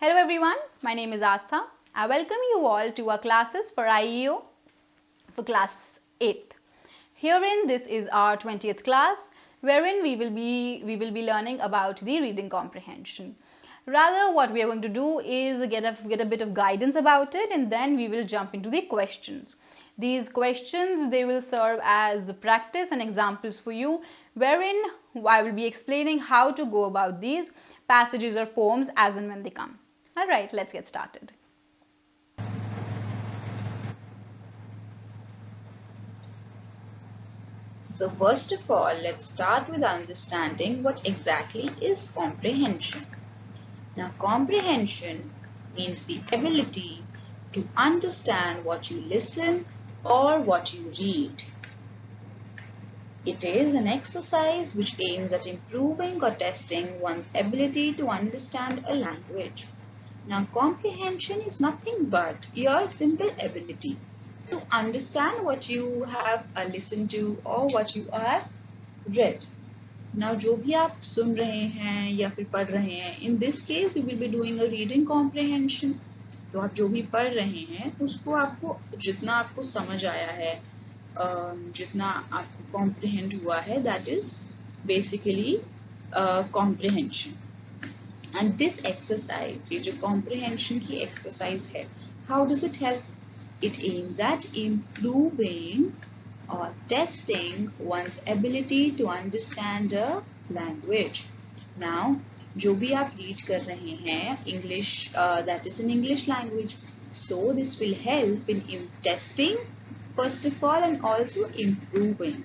Hello everyone, my name is Aastha. I welcome you all to our classes for IEO for class 8th. Herein, this is our 20th class, wherein we will be learning about the reading comprehension. Rather, what we are going to do is get a bit of guidance about it, and then we will jump into the questions. These questions, they will serve as practice and examples for you, wherein I will be explaining how to go about these passages or poems as and when they come. Alright, let's get started. So first of all, let's start with understanding what exactly is comprehension. Now, comprehension means the ability to understand what you listen or what you read. It is an exercise which aims at improving or testing one's ability to understand a language. Now, comprehension is nothing but your simple ability to understand what you have listened to or what you have read. Now, जो भी आप सुन रहे हैं या फिर पढ़ रहे हैं, in this case we will be doing a reading comprehension. तो आप जो भी पढ़ रहे हैं उसको आपको जितना आपको समझ आया है, जितना आपको comprehend हुआ है, that is basically comprehension. And this exercise, ये जो comprehension की exercise है, how does it help? It aims at improving or testing one's ability to understand a language. Now, जो भी आप read कर रहे हैं, English, that is in English language. So this will help in testing first of all and also improving,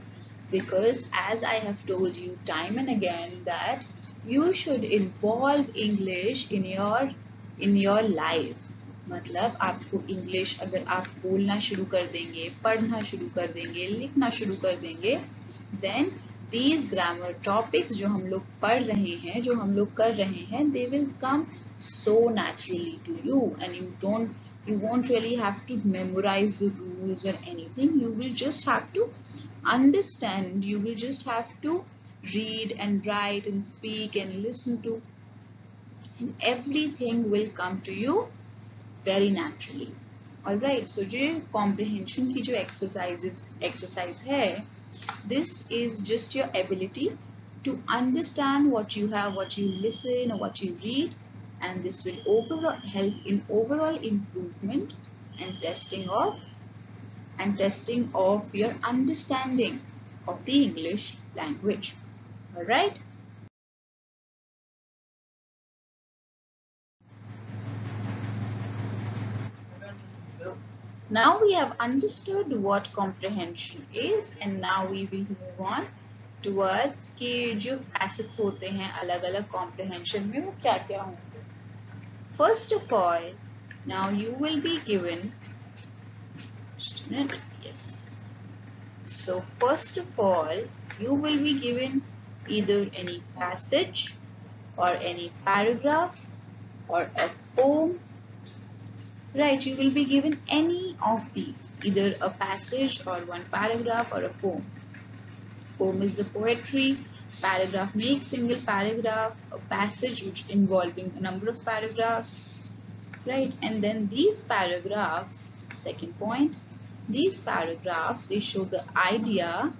because as I have told you time and again that you should involve English in your life. मतलब आपको English अगर आप बोलना शुरू कर देंगे, पढ़ना शुरू कर देंगे, लिखना शुरू कर देंगे, then these grammar topics जो हम लोग पढ़ रहे हैं, जो हम लोग कर रहे हैं, they will come so naturally to you, and you won't really have to memorize the rules or anything. You will just have to understand. You will just have to read and write and speak and listen to, and everything will come to you very naturally. Alright, so जो comprehension की जो exercise है, this is just your ability to understand what you have, what you listen or what you read, and this will overall help in overall improvement and testing of your understanding of the English language. Alright. Now we have understood what comprehension is, and now we will move on towards कि जो facets होते हैं अलग अलग comprehension में वो क्या क्या होंगे. First of all, now you will be given, just a minute, yes. So first of all, you will be given either any passage or any paragraph or a poem. Right, you will be given any of these, either a passage or one paragraph or a poem. Poem is the poetry, paragraph makes single paragraph, a passage which involving a number of paragraphs. Right, and then these paragraphs, second point, these paragraphs, they show the idea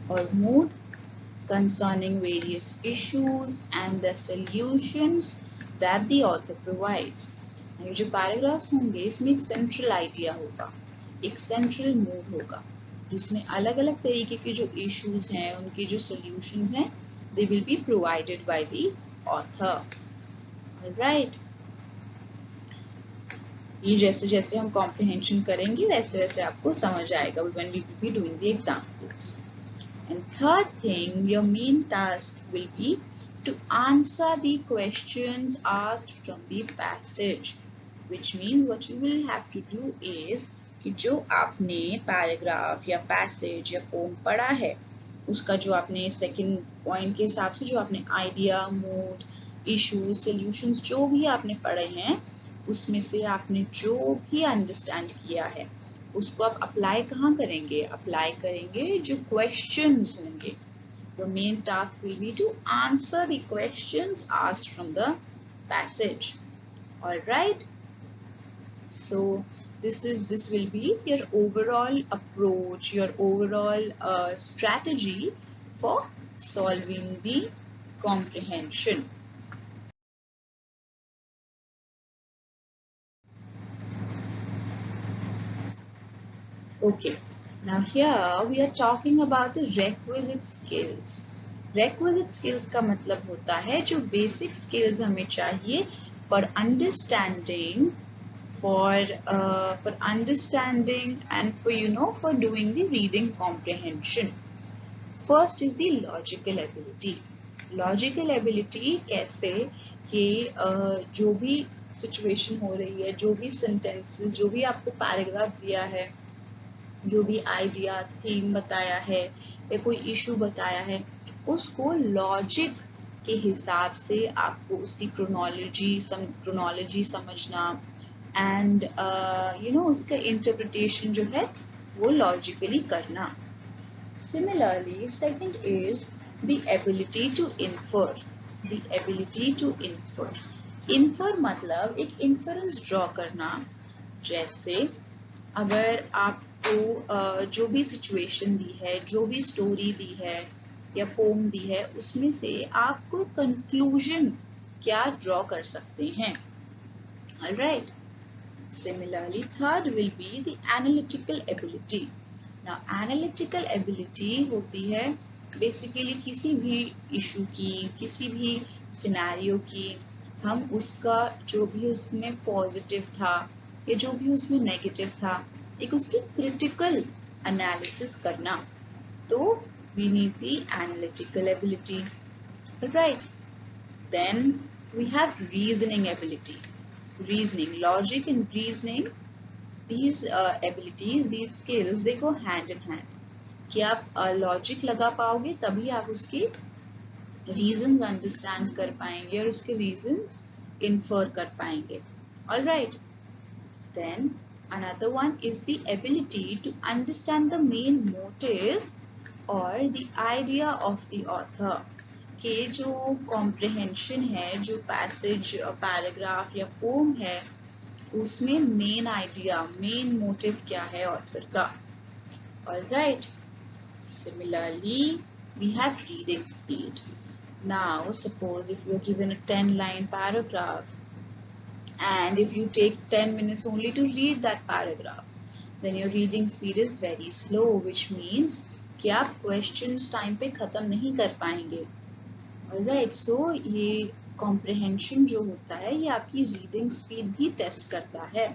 or mood concerning various issues and the solutions that the author provides. ये जो paragraphs होंगे इसमें एक central idea होगा, एक central mood होगा, जिसमें अलग अलग तरीके के जो issues हैं, उनके जो solutions हैं, they will be provided by the author. Alright. ये जैसे जैसे हम comprehension करेंगे वैसे वैसे आपको समझ आएगा when we will be doing the examples. And third thing, your main task will be to answer the questions asked from the passage, which means what you will have to do is कि जो आपने paragraph या passage या poem पढ़ा है, उसका जो आपने second point के हिसाब से जो आपने idea, mood, issues, solutions जो भी आपने पढ़े हैं, उसमें से आपने जो भी understand किया है, उसको आप apply कहाँ करेंगे? Apply करेंगे जो questions होंगे, Your main task will be to answer the questions asked from the passage. All right. So this will be your overall approach, your overall strategy for solving the comprehension. Okay, now here we are talking about the requisite skills. Requisite skills का मतलब होता है जो basic skills हमें चाहिए for understanding, for understanding and for doing the reading comprehension. First is the logical ability. Logical ability कैसे कि जो भी situation हो रही है, जो भी sentences, जो भी आपको paragraph दिया है, जो भी आइडिया थीम बताया है या कोई इशू बताया है, उसको लॉजिक के हिसाब से आपको उसकी क्रोनोलॉजी समझना एंड उसका इंटरप्रिटेशन जो है वो लॉजिकली करना. Similarly, second is the ability to infer. The ability to infer. Infer मतलब एक inference draw करना. जैसे अगर आपको जो भी सिचुएशन दी है, जो भी स्टोरी दी है या पोम दी है, उसमें से आप कोई कंक्लूजन क्या ड्रॉ कर सकते हैं. Alright. Similarly, third will be the analytical ability. Now, analytical ability होती है basically किसी भी इशू की, किसी भी सिनेरियो की, हम उसका जो भी उसमें पॉजिटिव था या जो भी उसमें नेगेटिव था, एक उसकी क्रिटिकल एनालिसिस करना. तो we need the analytical ability. Right. Then we have reasoning ability. Reasoning, logic and reasoning, these abilities, these skills, they go hand in hand. कि आप लॉजिक लगा पाओगे तभी आप उसके रीजंस अंडरस्टैंड कर पाएंगे और उसके रीजंस इन्फर कर पाएंगे. All right. Then another one is the ability to understand the main motive or the idea of the author. कि जो comprehension है, जो passage, paragraph या poem है, उसमें मेन आइडिया, मेन मोटिव क्या है ऑथर का. All right. Similarly, we have reading speed. Now, suppose if you are given a 10-line paragraph and if you take 10 minutes only to read that paragraph, then your reading speed is very slow, which means कि आप questions time पे खत्म नहीं कर पाएंगे. Alright, so ये comprehension जो होता है ये आपकी reading speed भी test करता है.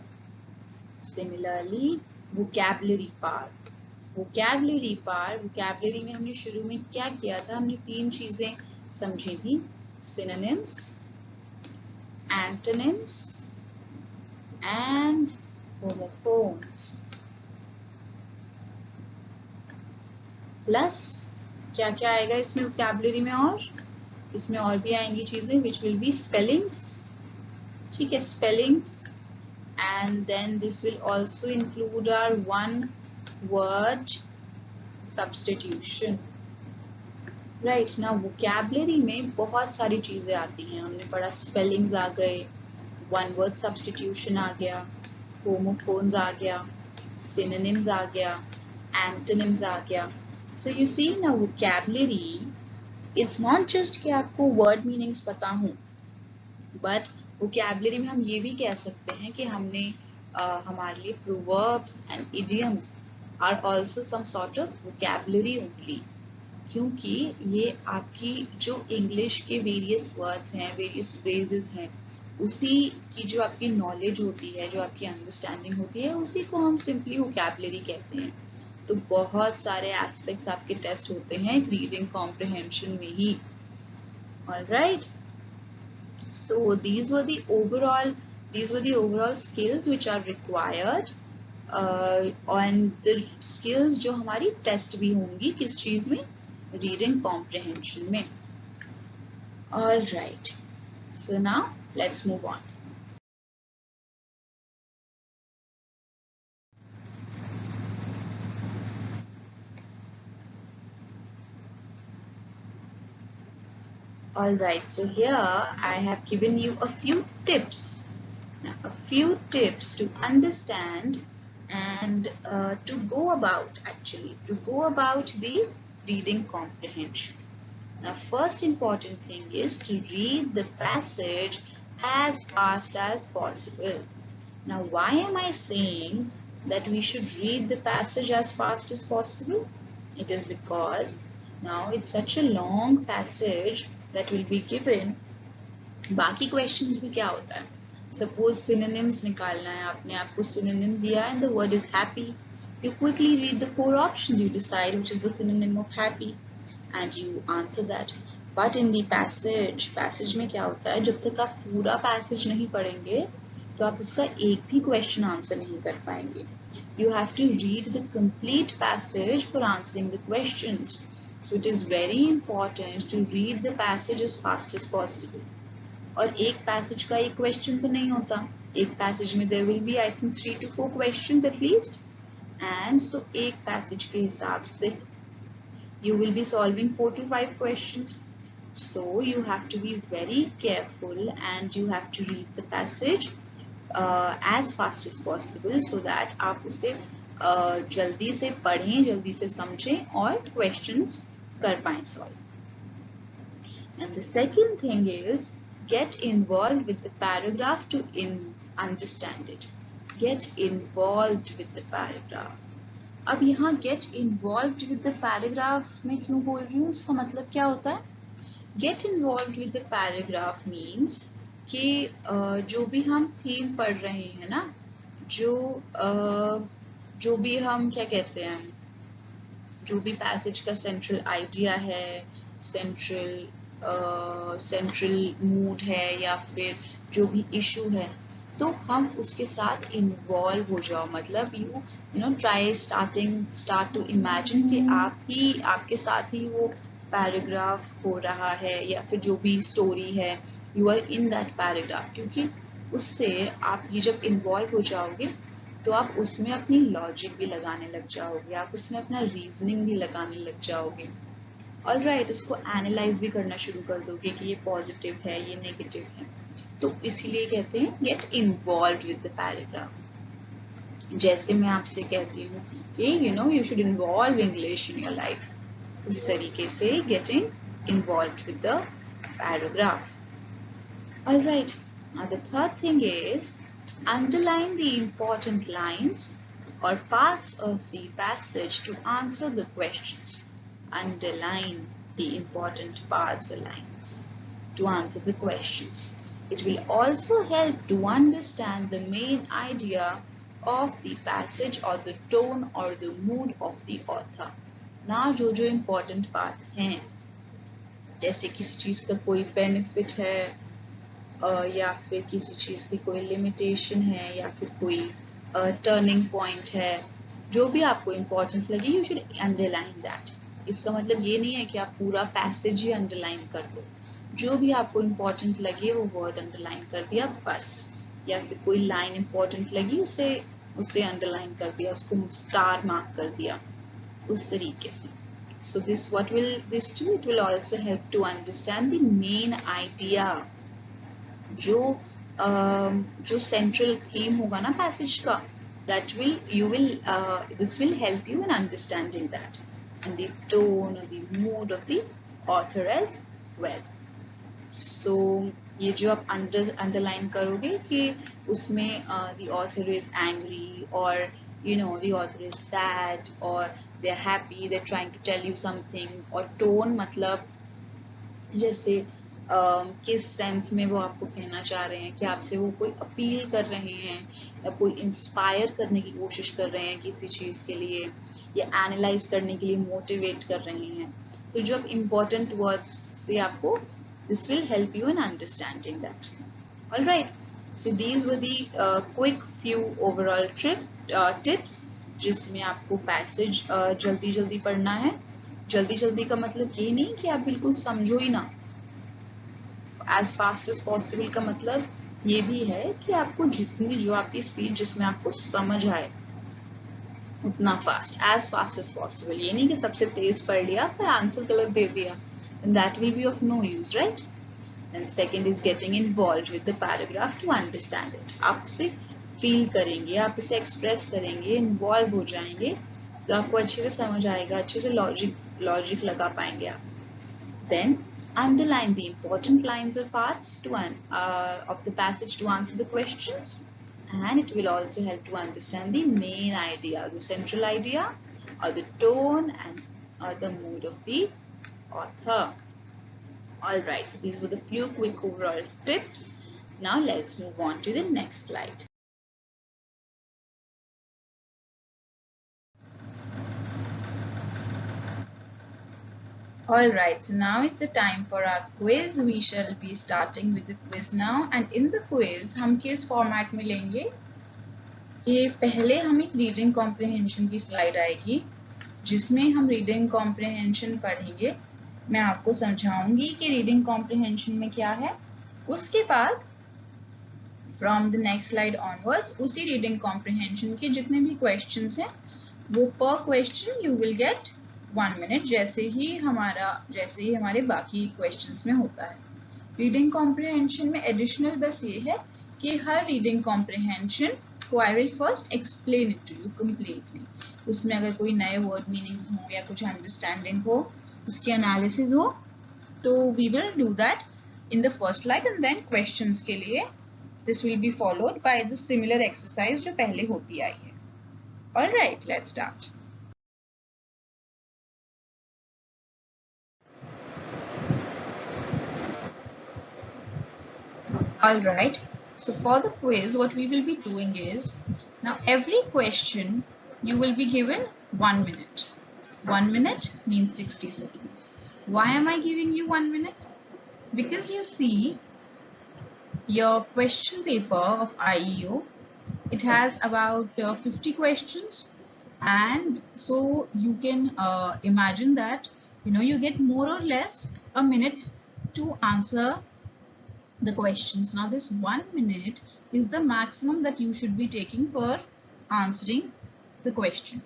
Similarly, vocabulary part. Vocabulary में हमने शुरू में क्या किया था, हमने 3 चीजें समझी थी. Synonyms, antonyms and homophones. Plus क्या क्या आएगा इसमें vocabulary में, और इसमें और भी आएंगी चीजें which will be spellings. ठीक है, spellings, and then this will also include our one word substitution. Right, now vocabulary में बहुत सारी चीजें आती हैं. हमने पढ़ा spellings आ गए, one word substitution आ गया, homophones आ गया, synonyms आ गया, antonyms आ गया. So you see now vocabulary is not just कि आपको word meanings पता हो, but vocabulary में हम ये भी कह सकते हैं कि हमने हमारे लिए proverbs and idioms are also some sort of vocabulary only. क्योंकि ये आपकी जो इंग्लिश के वेरियस वर्ड्स हैं, वेरियस फ्रेजेस हैं, उसी की जो आपकी नॉलेज होती है, जो आपकी अंडरस्टैंडिंग होती है, उसी को हम सिंपली वोकैबुलरी कहते हैं. तो बहुत सारे एस्पेक्ट्स आपके टेस्ट होते हैं रीडिंग कॉम्प्रिहेंशन में ही. Alright, so these were the overall skills which are required and the skills जो हमारी टेस्ट भी होंगी किस चीज में, रीडिंग कॉम्प्रिहेंशन में. Alright, so now let's move on. Alright, so here I have given you a few tips. Now, a few tips to understand and to go about the reading comprehension. Now, first important thing is to read the passage as fast as possible. Now, why am I saying that we should read the passage as fast as possible? It is because now it's such a long passage that will be given. बाकी questions में क्या होता है? Suppose synonyms निकालना है, आपने आपको synonym दिया and the word is happy. You quickly read the 4 options, you decide which is the synonym of happy and you answer that. But in the passage में क्या होता है, जब तक आप पूरा passage नहीं पढ़ेंगे तो आप उसका एक भी क्वेश्चन आंसर नहीं कर पाएंगे. You have to read the complete passage for answering the questions. So it is very important to read the passage as fast as possible. और एक पैसेज का एक क्वेश्चन तो नहीं होता, एक पैसेज में there will be I think 3 to 4 questions at least, and so एक पैसेज के हिसाब से you will be solving 4 to 5 questions. So you have to be very careful and you have to read the passage as fast as possible so that आप उसे जल्दी से पढ़ें, जल्दी से समझें और questions कर पाएं solve. And the second thing is get involved with the paragraph to understand it. Get involved with the paragraph. अब यहाँ get involved with the paragraph मैं क्यों बोल रही हूँ, उसका मतलब क्या होता है? Get involved with the paragraph means कि जो भी हम थीम पढ़ रहे हैं ना, जो भी हम क्या कहते हैं, जो भी पैसेज का सेंट्रल आइडिया है, सेंट्रल मूड है या फिर जो भी इशू है, तो हम उसके साथ इन्वॉल्व हो जाओ. मतलब you know try start to imagine कि आपके साथ ही वो पैराग्राफ हो रहा है या फिर जो भी स्टोरी है, you are in that paragraph. क्योंकि उससे आप ये जब इन्वॉल्व हो जाओगे तो आप उसमें अपनी लॉजिक भी लगाने लग जाओगे, आप उसमें अपना रीजनिंग भी लगाने लग जाओगे. ऑलराइट, उसको एनालाइज भी करना शुरू कर दोगे कि ये पॉजिटिव है, ये नेगेटिव है. तो इसीलिए कहते हैं get involve with the paragraph. जैसे मैं आपसे कहती हूँ कि you should involve English in your life, उसी तरीके से getting involved with the paragraph. Alright, now the third thing is underline the important lines or parts of the passage to answer the questions. Underline the important parts or lines to answer the questions. It will also help to understand the main idea of the passage or the tone or the mood of the author. Now जो important parts हैं, जैसे किसी चीज़ का कोई benefit है या फिर किसी चीज़ की कोई limitation है या फिर कोई turning point है, जो भी आपको important लगे, you should underline that. इसका मतलब ये नहीं है कि आप पूरा पैसेज ही अंडरलाइन कर दो, जो भी आपको इम्पोर्टेंट लगे वो वर्ड अंडरलाइन कर दिया बस, या फिर कोई लाइन इम्पोर्टेंट लगी उसे अंडरलाइन कर दिया, उसको स्टार मार्क कर दिया, उस तरीके से. So this what will this do, it will also help to understand the main idea, जो सेंट्रल थीम होगा ना पैसेज का, this will help you in understanding that, and the tone or the mood of the author as well. So ये जो आप underline करोगे कि उसमें the author is angry or the author is sad or they're happy, they're trying to tell you something, और tone मतलब जैसे किस सेंस में वो आपको कहना चाह रहे हैं, कि आपसे वो कोई अपील कर रहे हैं या कोई इंस्पायर करने की कोशिश कर रहे हैं किसी चीज़ के लिए, या एनालाइज करने के लिए मोटिवेट कर रहे हैं. तो जो आप इम्पोर्टेंट वर्ड्स से आपको this will help you in understanding that. Alright, so these were the quick few overall tips जिसमें आपको पैसेज जल्दी पढ़ना है. जल्दी का मतलब ये नहीं कि आप बिल्कुल समझो ही ना. as fast as possible का मतलब ये भी है कि आपको जो आपकी स्पीड जिसमें आपको समझ आए उतना fast, as fast as possible. ये नहीं कि सबसे तेज पढ़ लिया पर आंसर गलत दे दिया, then that will be of no use, right? Then second is getting involved with the paragraph to understand it. आप उसे feel करेंगे, आप इसे express करेंगे, involve हो जाएंगे, तो आपको अच्छे से समझ आएगा, अच्छे से logic लगा पाएंगे आप. Then underline the important lines or parts of the passage to answer the questions, and it will also help to understand the main idea, the central idea, or the tone and or the mood of the author. Alright, so these were the few quick overall tips. Now let's move on to the next slide. Alright, so now is the time for our quiz. We shall be starting with the quiz now, and in the quiz हम किस format में लेंगे कि पहले हम एक reading comprehension की slide आएगी जिसमें हम reading comprehension पढ़ेंगे. मैं आपको समझाऊंगी कि reading comprehension में क्या है. उसके बाद from the next slide onwards उसी reading comprehension के जितने भी questions हैं वो per question you will get 1 minute जैसे ही हमारे बाकी questions में होता है. Reading comprehension में additional बस ये है कि हर reading comprehension को I will first explain it to you completely. उसमें अगर कोई नए word meanings हो या कुछ understanding हो, उसकी analysis हो, तो we will do that in the first slide, and then questions के लिए this will be followed by the similar exercise जो पहले होती आई है. Alright, let's start. Alright, so for the quiz what we will be doing is, now every question you will be given 1 minute. 1 minute means 60 seconds. Why am I giving you 1 minute? Because you see your question paper of IEO, it has about 50 questions, and so you can imagine that you get more or less a minute to answer the questions. Now this 1 minute is the maximum that you should be taking for answering the question.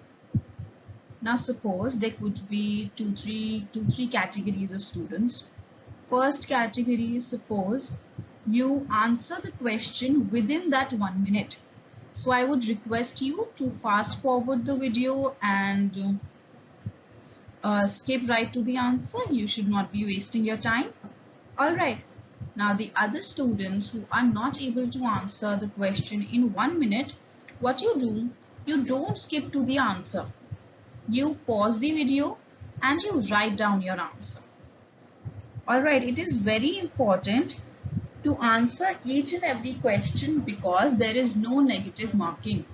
Now suppose there could be two, three categories of students. First category is, suppose you answer the question within that 1 minute. So I would request you to fast forward the video and skip right to the answer. You should not be wasting your time. Alright. Now the other students who are not able to answer the question in 1 minute, what you do, you don't skip to the answer. You pause the video and you write down your answer. Alright, it is very important to answer each and every question because there is no negative marking.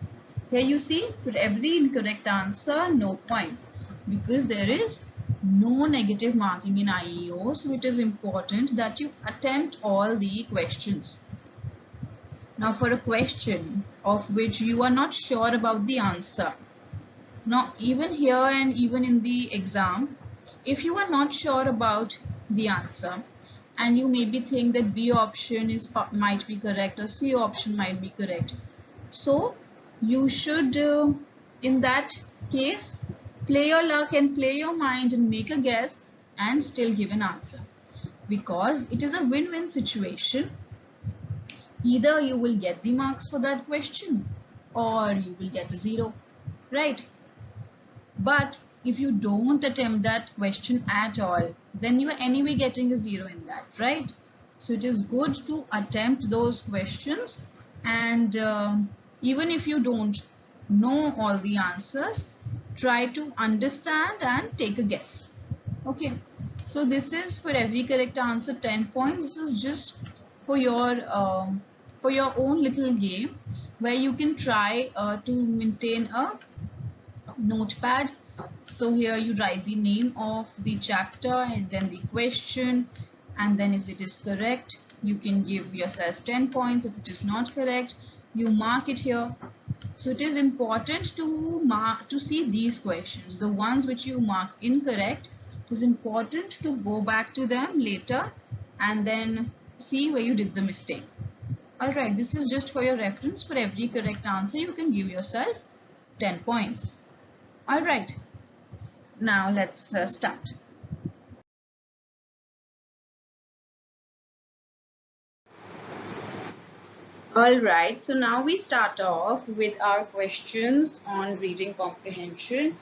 Here you see, for every incorrect answer, no points, because there is no negative marking in IEO, so it is important that you attempt all the questions. Now for a question of which you are not sure about the answer, now even here and even in the exam, if you are not sure about the answer and you maybe think that B option might be correct or C option might be correct, so you should in that case play your luck and play your mind and make a guess and still give an answer, because it is a win-win situation. Either you will get the marks for that question or you will get a 0, right? But if you don't attempt that question at all, then you are anyway getting a 0 in that, right? So it is good to attempt those questions, and even if you don't know all the answers, try to understand and take a guess. Okay, so this is for every correct answer 10 points. This is just for your own little game where you can try to maintain a notepad. So here you write the name of the chapter and then the question, and then if it is correct you can give yourself 10 points. If it is not correct, you mark it here. So it is important to see these questions, the ones which you mark incorrect. It is important to go back to them later and then see where you did the mistake. Alright, this is just for your reference. For every correct answer you can give yourself 10 points. Alright, now let's start. Alright, so now we start off with our questions on reading comprehension.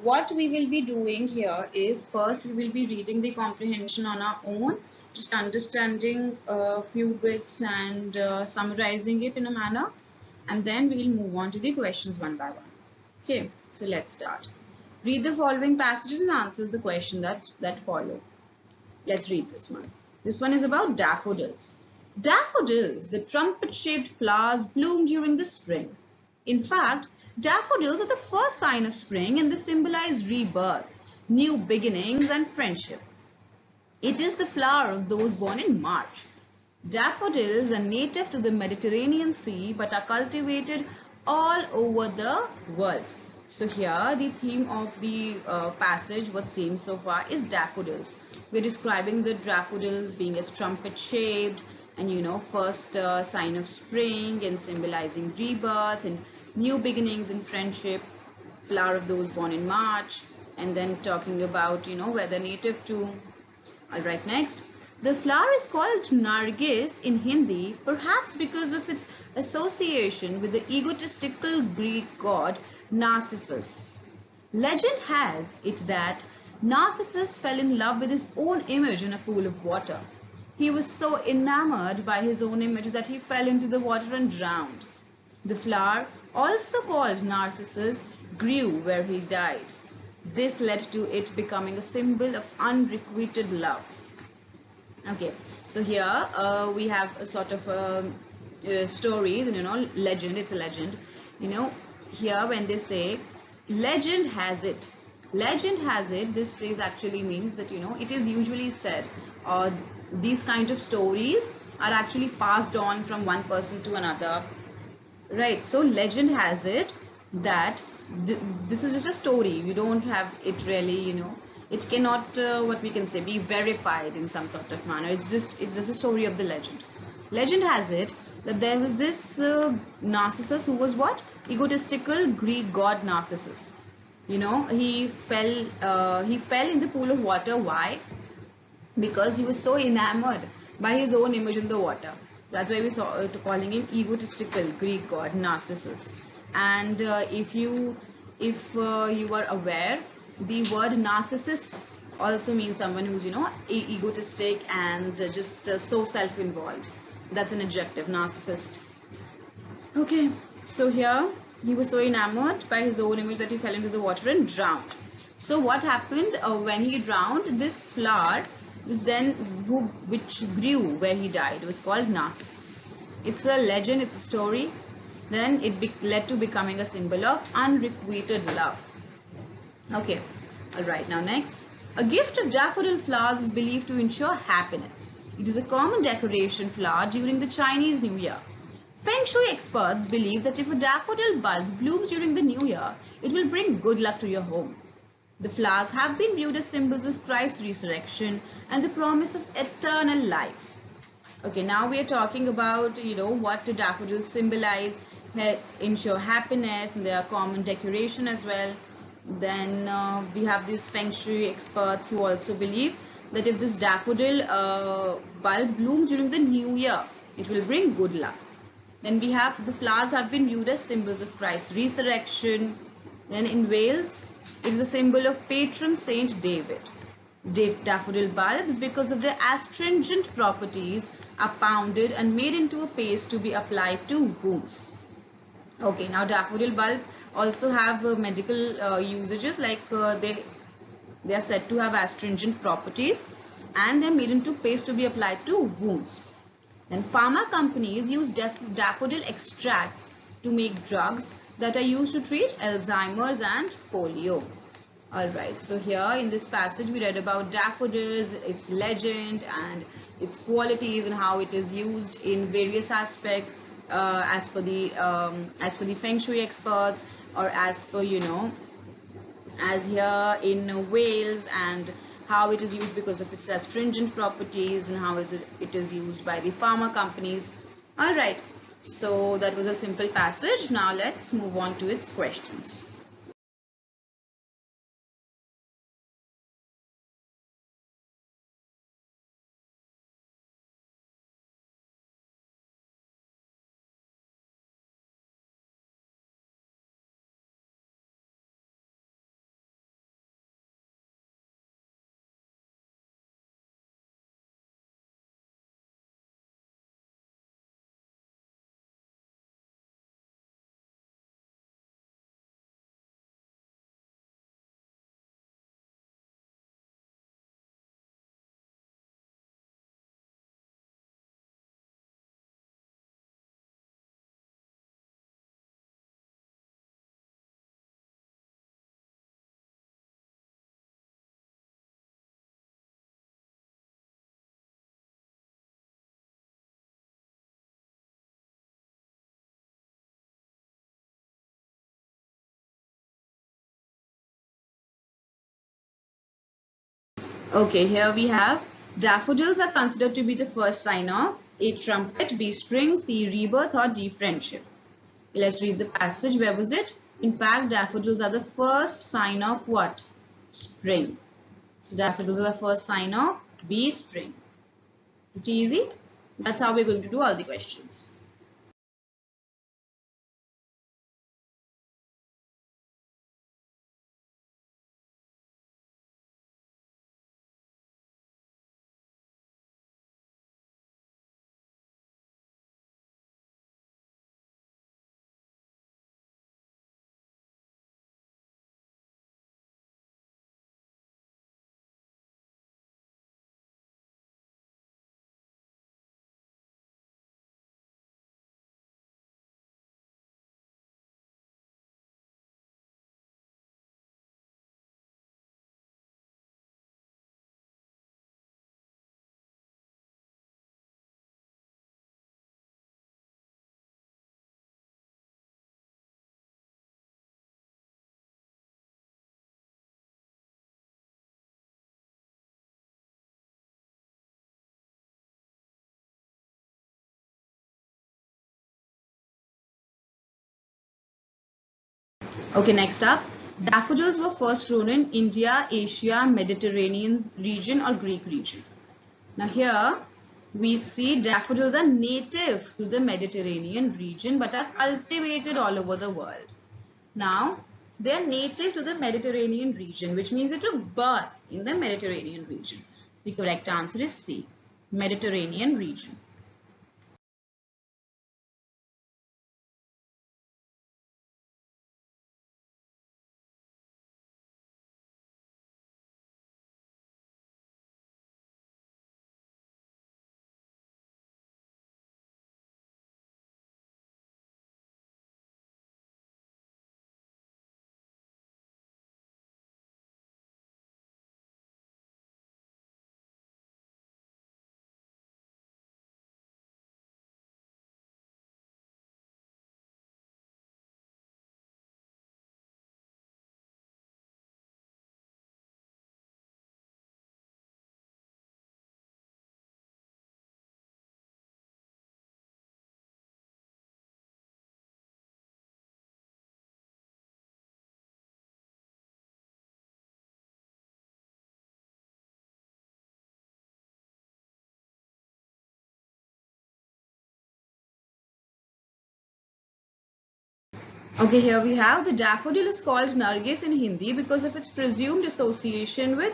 What we will be doing here is first we will be reading the comprehension on our own, just understanding a few bits and summarizing it in a manner, and then we will move on to the questions one by one. Okay, so let's start. Read the following passages and answers the question that follow. Let's read this one. This one is about daffodils. Daffodils, the trumpet-shaped flowers, bloom during the spring. In fact, daffodils are the first sign of spring and they symbolize rebirth, new beginnings, and friendship. It is the flower of those born in March. Daffodils are native to the Mediterranean Sea but are cultivated all over the world. So here the theme of the passage, what seems so far, is daffodils. We're describing the daffodils being as trumpet shaped and first sign of spring and symbolizing rebirth and new beginnings and friendship, flower of those born in March, and then talking about where they're native to. Alright, next. The flower is called Nargis in Hindi, perhaps because of its association with the egotistical Greek god Narcissus. Legend has it that Narcissus fell in love with his own image in a pool of water. He was so enamored by his own image that he fell into the water and drowned. The flower, also called Narcissus, grew where he died. This led to it becoming a symbol of unrequited love. Okay, so here we have a sort of a story, legend, it's a legend. Here when they say, legend has it, this phrase actually means that, it is usually said, these kind of stories are actually passed on from one person to another. Right, so legend has it that this is just a story. We don't have it really, it cannot, what we can say, be verified in some sort of manner. It's just a story of the legend. Legend has it that there was this Narcissus who was what? Egotistical Greek god Narcissus. He fell in the pool of water. Why? Because he was so enamored by his own image in the water. That's why we saw calling him egotistical Greek god Narcissus. And if you are aware, the word narcissist also means someone who's egotistic and just so self-involved. That's an adjective, narcissist. Okay, so here he was so enamored by his own image that he fell into the water and drowned. So what happened when he drowned? This flower which grew where he died was called Narcissus. It's a legend, it's a story. Then it led to becoming a symbol of unrequited love. Okay, alright, now next. A gift of daffodil flowers is believed to ensure happiness. It is a common decoration flower during the Chinese New Year. Feng Shui experts believe that if a daffodil bulb blooms during the New Year, it will bring good luck to your home. The flowers have been viewed as symbols of Christ's resurrection and the promise of eternal life. Okay, now we are talking about, what do daffodils symbolize, ensure happiness, and they are common decoration as well. Then we have these Feng Shui experts who also believe that if this daffodil bulb blooms during the New Year, it will bring good luck. Then we have the flowers have been viewed as symbols of Christ's resurrection. Then in Wales, it is a symbol of patron Saint David. Daffodil bulbs, because of their astringent properties, are pounded and made into a paste to be applied to wounds. Okay, now daffodil bulbs also have medical usages, like they are said to have astringent properties and they are made into paste to be applied to wounds. And pharma companies use daffodil extracts to make drugs that are used to treat Alzheimer's and polio. Alright, so here in this passage we read about daffodils, its legend and its qualities and how it is used in various aspects as per the Feng Shui experts, or as per as here in Wales, and how it is used because of its astringent properties and how it is used by the pharma companies. Alright, so that was a simple passage. Now let's move on to its questions. Okay, here we have daffodils are considered to be the first sign of A. Trumpet, B. Spring, C. Rebirth, or D. Friendship. Let's read the passage. Where was it? In fact, daffodils are the first sign of what? Spring. So daffodils are the first sign of B. Spring. Pretty easy. That's how we're going to do all the questions. Okay, next up. Daffodils were first grown in India, Asia, Mediterranean region or Greek region. Now here we see daffodils are native to the Mediterranean region but are cultivated all over the world. Now they are native to the Mediterranean region, which means they took birth in the Mediterranean region. The correct answer is C, Mediterranean region. Okay, here we have the daffodil is called Nargis in Hindi because of its presumed association with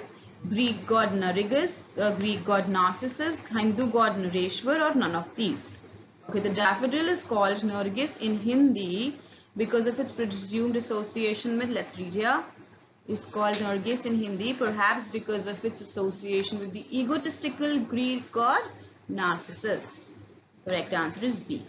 Greek god Narcissus, Greek god Narcissus, Hindu god Nareshwar, or none of these. Okay, the daffodil is called Nargis in Hindi because of its presumed association with, let's read here, is called Nargis in Hindi perhaps because of its association with the egotistical Greek god Narcissus. Correct answer is B.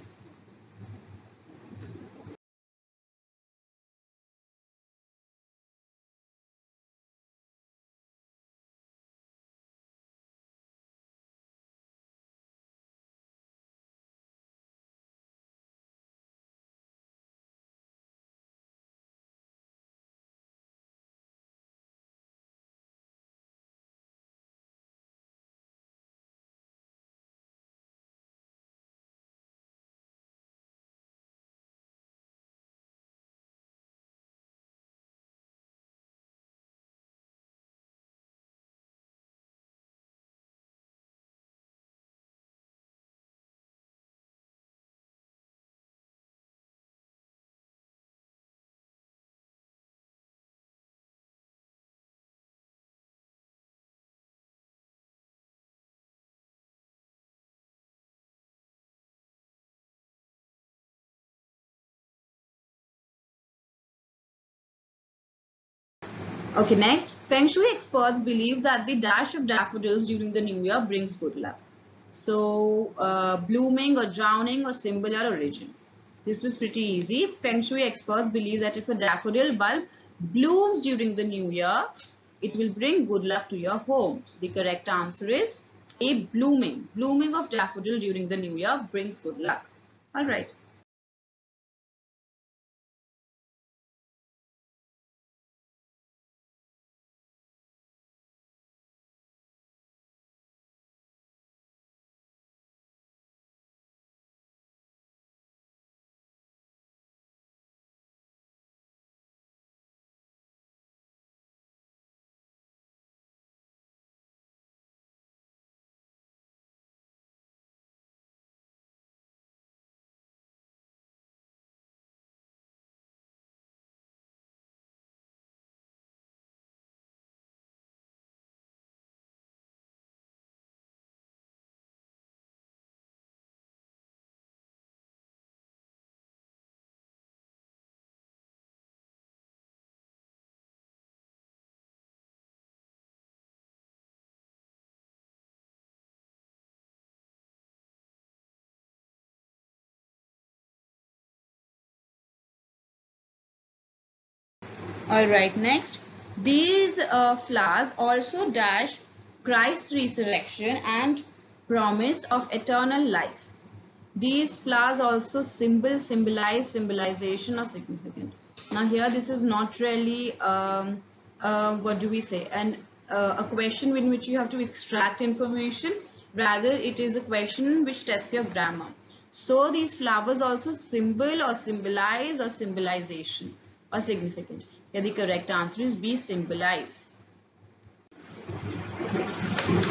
Okay, next, Feng Shui experts believe that the dash of daffodils during the new year brings good luck. So, blooming or drowning or singular origin. This was pretty easy. Feng Shui experts believe that if a daffodil bulb blooms during the new year, it will bring good luck to your home. So, the correct answer is A, blooming. Blooming of daffodil during the new year brings good luck. All right. Alright, next. These flowers also dash Christ's resurrection and promise of eternal life. These flowers also symbolize symbolization or significant. Now here this is not really what do we say, a question in which you have to extract information. Rather it is a question which tests your grammar. So these flowers also symbol or symbolize or symbolization or significant. Here the correct answer is B, symbolize.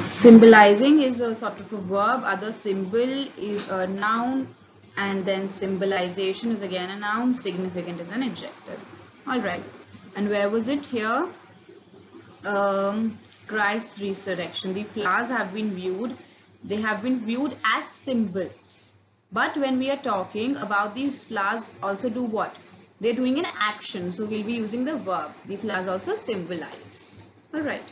Symbolizing is a sort of a verb, other symbol is a noun, and then symbolization is again a noun, significant is an adjective. Alright, and where was it here? Christ's resurrection. The flowers have been viewed, they have been viewed as symbols. But when we are talking about these flowers also do what? They're doing an action, so we'll be using the verb. The flowers also symbolize. Alright.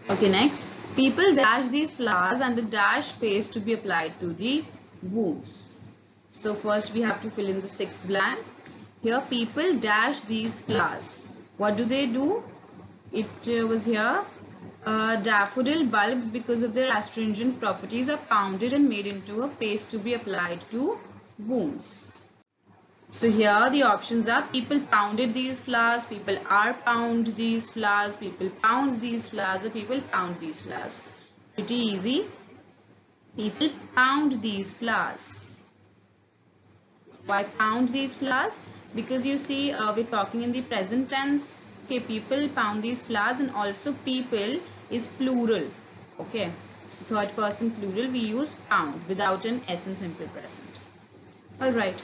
Okay, next. People dash these flowers and a dash paste to be applied to the wounds. So first we have to fill in the sixth blank. Here people dash these flowers. What do they do? It was here. Daffodil bulbs, because of their astringent properties, are pounded and made into a paste to be applied to wounds. So here the options are: people pounded these flowers, people are pound these flowers, people pounds these flowers, or people pound these flowers. Pretty easy. People pound these flowers. Why pound these flowers? Because you see we're talking in the present tense. Okay, people pound these flowers, and also people is plural. Okay, so third person plural we use pound without an s in simple present. Alright.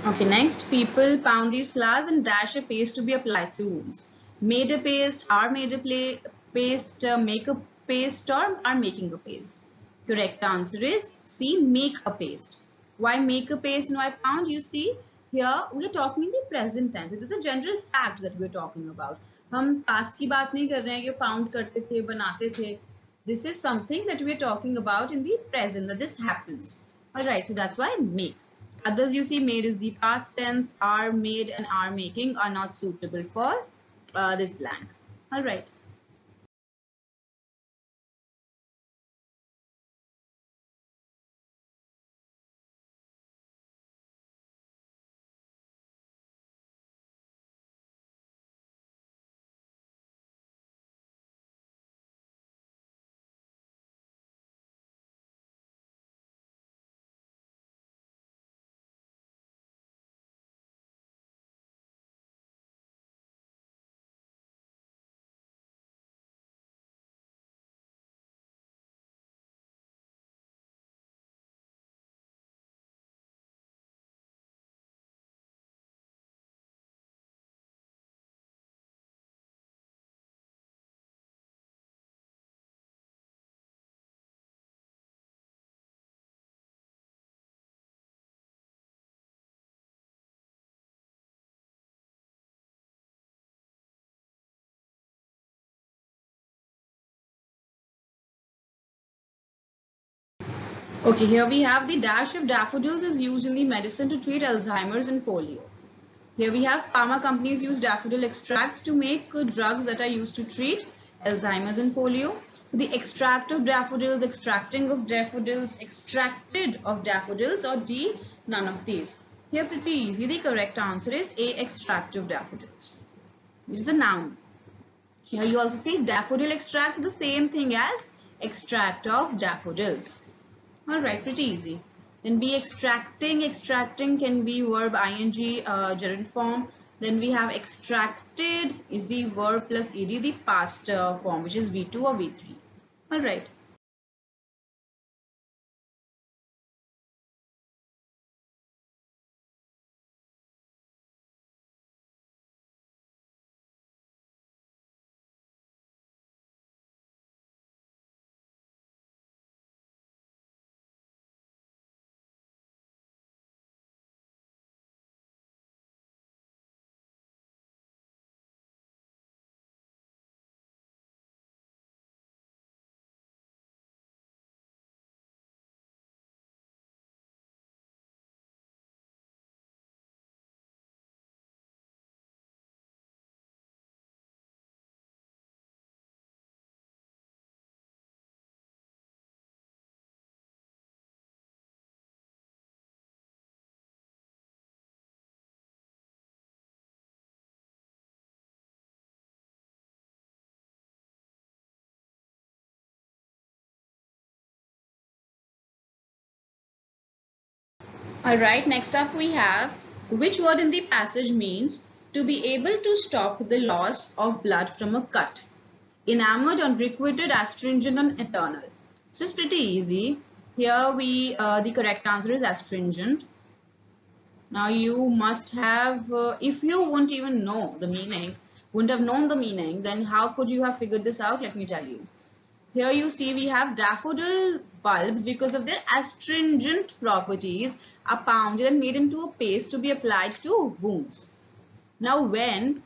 Okay, next, people pound these flowers and dash a paste to be applied to wounds. Made a paste, are made a paste, make a paste, or are making a paste. Correct answer is C, make a paste. Why make a paste and why pound? You see, here we are talking in the present tense. It is a general fact that we are talking about. हम past की बात नहीं कर रहे हैं कि pound करते थे, बनाते थे. This is something that we are talking about in the present, that this happens. Alright, so that's why make. Others you see made is the past tense, are made and are making are not suitable for this blank. Alright. Okay, here we have the dash of daffodils is used in the medicine to treat Alzheimer's and polio. Here we have pharma companies use daffodil extracts to make drugs that are used to treat Alzheimer's and polio. So the extract of daffodils, extracting of daffodils, extracted of daffodils, or D, none of these. Here pretty easy, the correct answer is A, extract of daffodils. This is the noun. Here you also see daffodil extracts, the same thing as extract of daffodils. Alright, pretty easy. Then be extracting. Extracting can be verb ing, gerund form. Then we have extracted is the verb plus ed, the past form, which is V2 or V3. Alright. Alright, next up we have which word in the passage means to be able to stop the loss of blood from a cut. Enamored, unrequited, astringent, and eternal. So it's pretty easy. Here the correct answer is astringent. Now you must have, if you wouldn't even know the meaning, wouldn't have known the meaning, then how could you have figured this out? Let me tell you. Here you see we have daffodil bulbs, because of their astringent properties, are pounded and made into a paste to be applied to wounds. Now when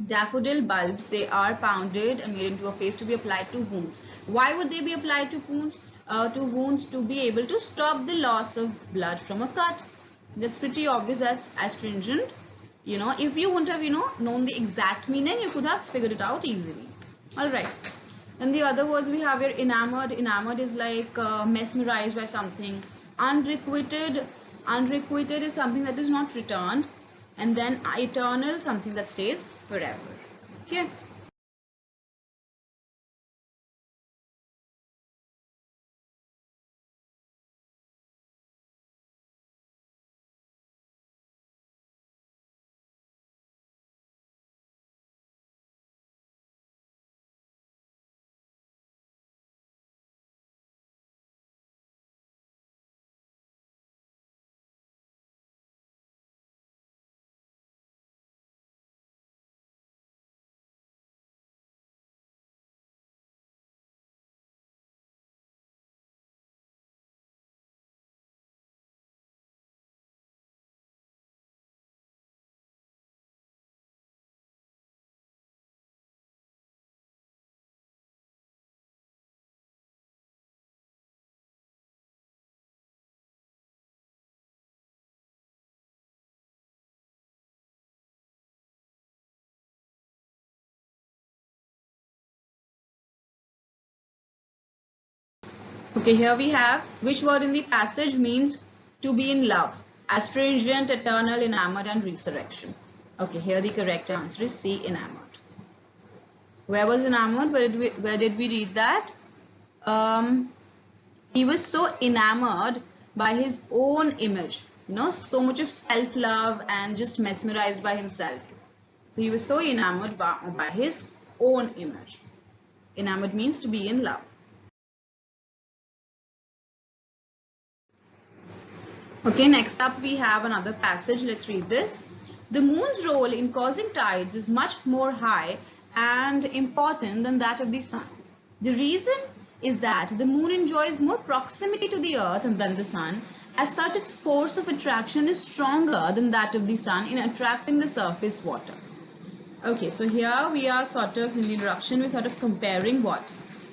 daffodil bulbs, they are pounded and made into a paste to be applied to wounds. Why would they be applied to wounds? To be able to stop the loss of blood from a cut. That's pretty obvious. That's astringent. If you wouldn't have known the exact meaning, you could have figured it out easily. All right. And the other words we have here, enamored. Enamored is like mesmerized by something. Unrequited. Unrequited is something that is not returned. And then eternal, something that stays forever. Okay. Okay, here we have which word in the passage means to be in love. Astringent, eternal, enamored, and resurrection. Okay, here the correct answer is C, enamored. Where was enamored? Where did we read that? He was so enamored by his own image. So much of self-love and just mesmerized by himself. So he was so enamored by his own image. Enamored means to be in love. Okay, next up we have another passage. Let's read this. The moon's role in causing tides is much more high and important than that of the sun. The reason is that the moon enjoys more proximity to the earth than the sun. As such, its force of attraction is stronger than that of the sun in attracting the surface water. Okay, so here we are in the introduction, we're comparing what?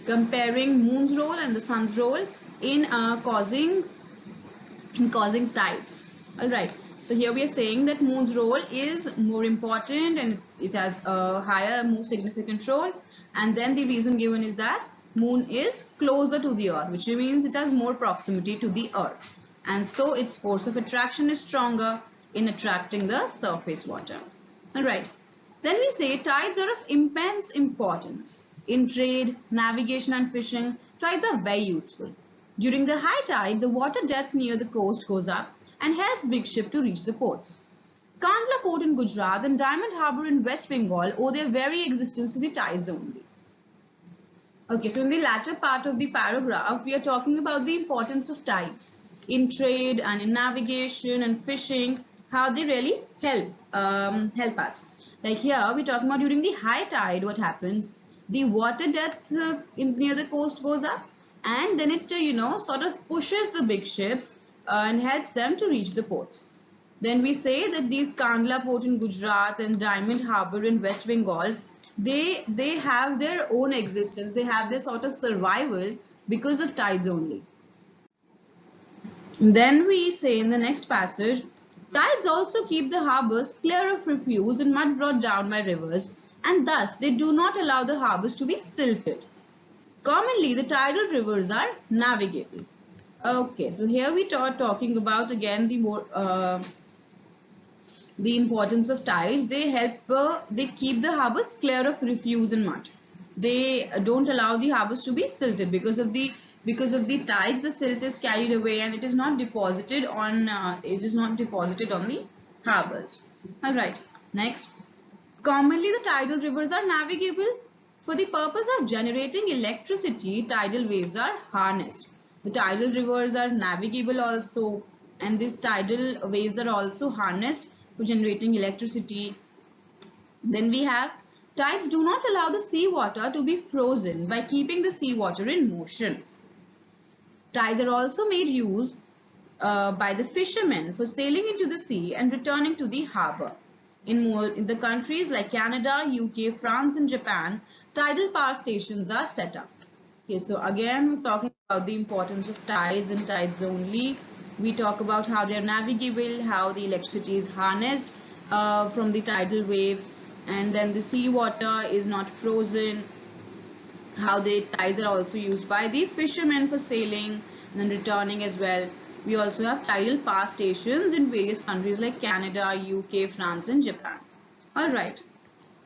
Comparing moon's role and the sun's role. in causing tides. All right. So here we are saying that moon's role is more important and it has a higher, more significant role. And then the reason given is that moon is closer to the earth, which means it has more proximity to the earth. And so its force of attraction is stronger in attracting the surface water. All right. Then we say tides are of immense importance. In trade, navigation and fishing, tides are very useful. During the high tide, the water depth near the coast goes up and helps big ships to reach the ports. Kandla port in Gujarat and Diamond Harbour in West Bengal owe their very existence to the tides only. Okay, so in the latter part of the paragraph, we are talking about the importance of tides in trade and in navigation and fishing, how they really help us. Like here, we're talking about during the high tide, what happens? The water depth near the coast goes up, and then it sort of pushes the big ships and helps them to reach the ports. Then we say that these Kandla port in Gujarat and Diamond Harbour in West Bengal, they have their own existence. They have this sort of survival because of tides only. Then we say in the next passage, tides also keep the harbours clear of refuse and mud brought down by rivers, and thus they do not allow the harbours to be silted. Commonly, the tidal rivers are navigable. Okay, so here we are talking about again the importance of tides. They keep the harbors clear of refuse and mud. They don't allow the harbors to be silted because of the tides. The silt is carried away and it is not deposited on the harbors. All right. Next, commonly the tidal rivers are navigable. For the purpose of generating electricity, tidal waves are harnessed. The tidal rivers are navigable also, and these tidal waves are also harnessed for generating electricity. Then we have tides do not allow the seawater to be frozen by keeping the seawater in motion. Tides are also made use by the fishermen for sailing into the sea and returning to the harbor. In the countries like Canada, UK, France and Japan, tidal power stations are set up. Okay, so again we're talking about the importance of tides and tides only. We talk about how they are navigable, how the electricity is harnessed from the tidal waves, and then the seawater is not frozen, how the tides are also used by the fishermen for sailing and returning as well. We also have tidal power stations in various countries like Canada, UK, France and Japan. Alright,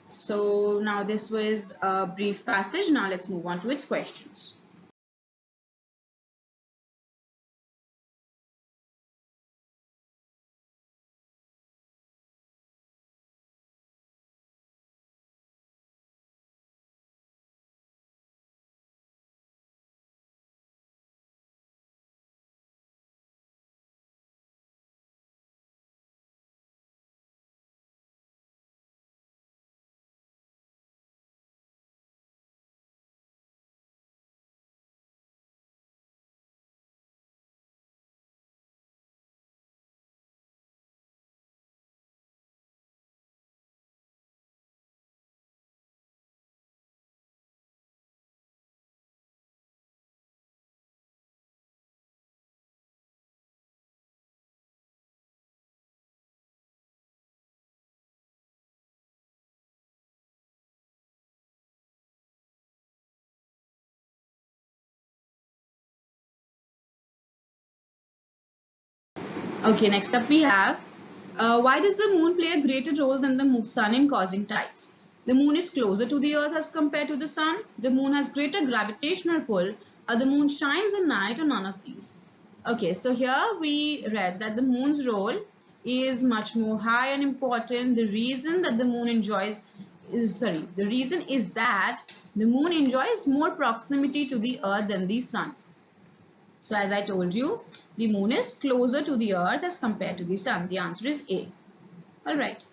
so now this was a brief passage. Now let's move on to its questions. Okay, next up we have why does the moon play a greater role than the sun in causing tides? The moon is closer to the earth as compared to the sun. The moon has greater gravitational pull. Or the moon shines at night or none of these. Okay, so here we read that the moon's role is much more high and important. The reason that the moon the reason is that the moon enjoys more proximity to the earth than the sun. So as I told you, the moon is closer to the earth as compared to the sun. The answer is A. All right.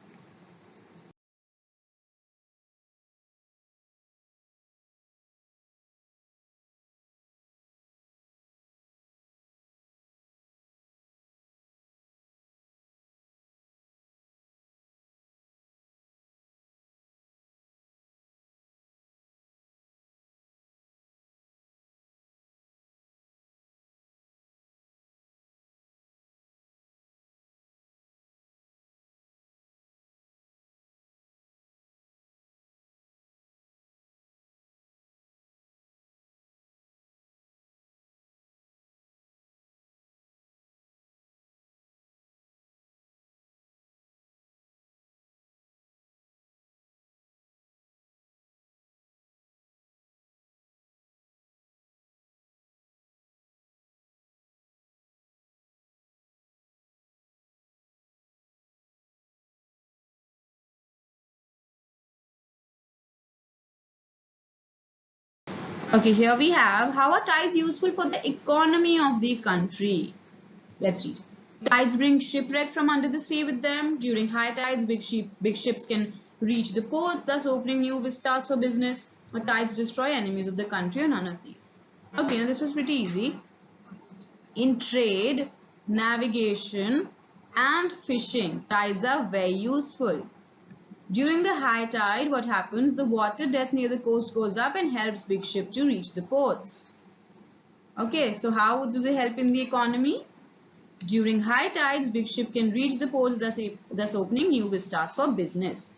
Okay, here we have, how are tides useful for the economy of the country? Let's read. Tides bring shipwreck from under the sea with them. During high tides, big ships can reach the ports, thus opening new vistas for business. Or tides destroy enemies of the country, or none of these. Okay, now this was pretty easy. In trade, navigation, and fishing, tides are very useful. During the high tide, what happens? The water depth near the coast goes up and helps big ship to reach the ports. Okay, so how do they help in the economy? During high tides, big ship can reach the ports, thus opening new vistas for business.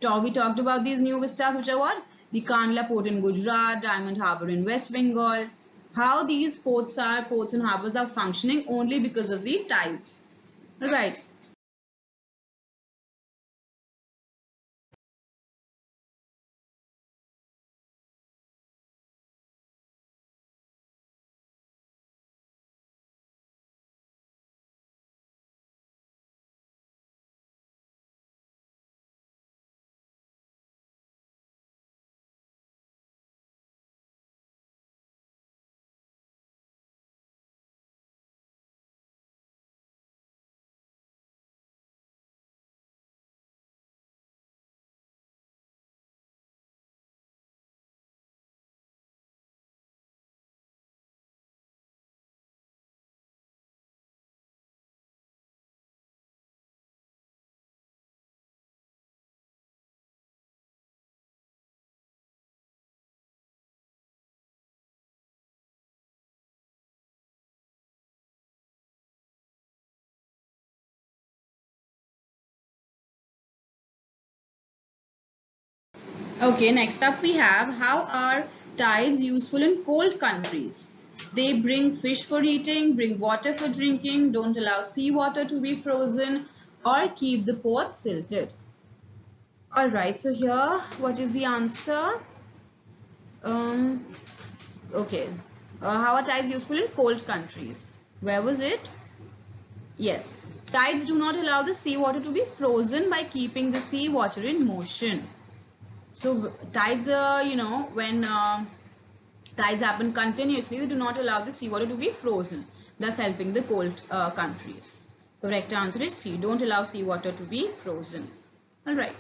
We talked about these new vistas, which are what? The Kandla port in Gujarat, Diamond Harbour in West Bengal. How these ports and harbours are functioning only because of the tides. Right. Okay, next up we have, how are tides useful in cold countries? They bring fish for eating, bring water for drinking, don't allow seawater to be frozen, or keep the ports silted. Alright, so here, what is the answer? Um, okay. How are tides useful in cold countries? Where was it? Yes. Tides do not allow the seawater to be frozen by keeping the seawater in motion. So tides, when tides happen continuously, they do not allow the seawater to be frozen, thus helping the cold countries. Correct answer is C. Don't allow seawater to be frozen. All right.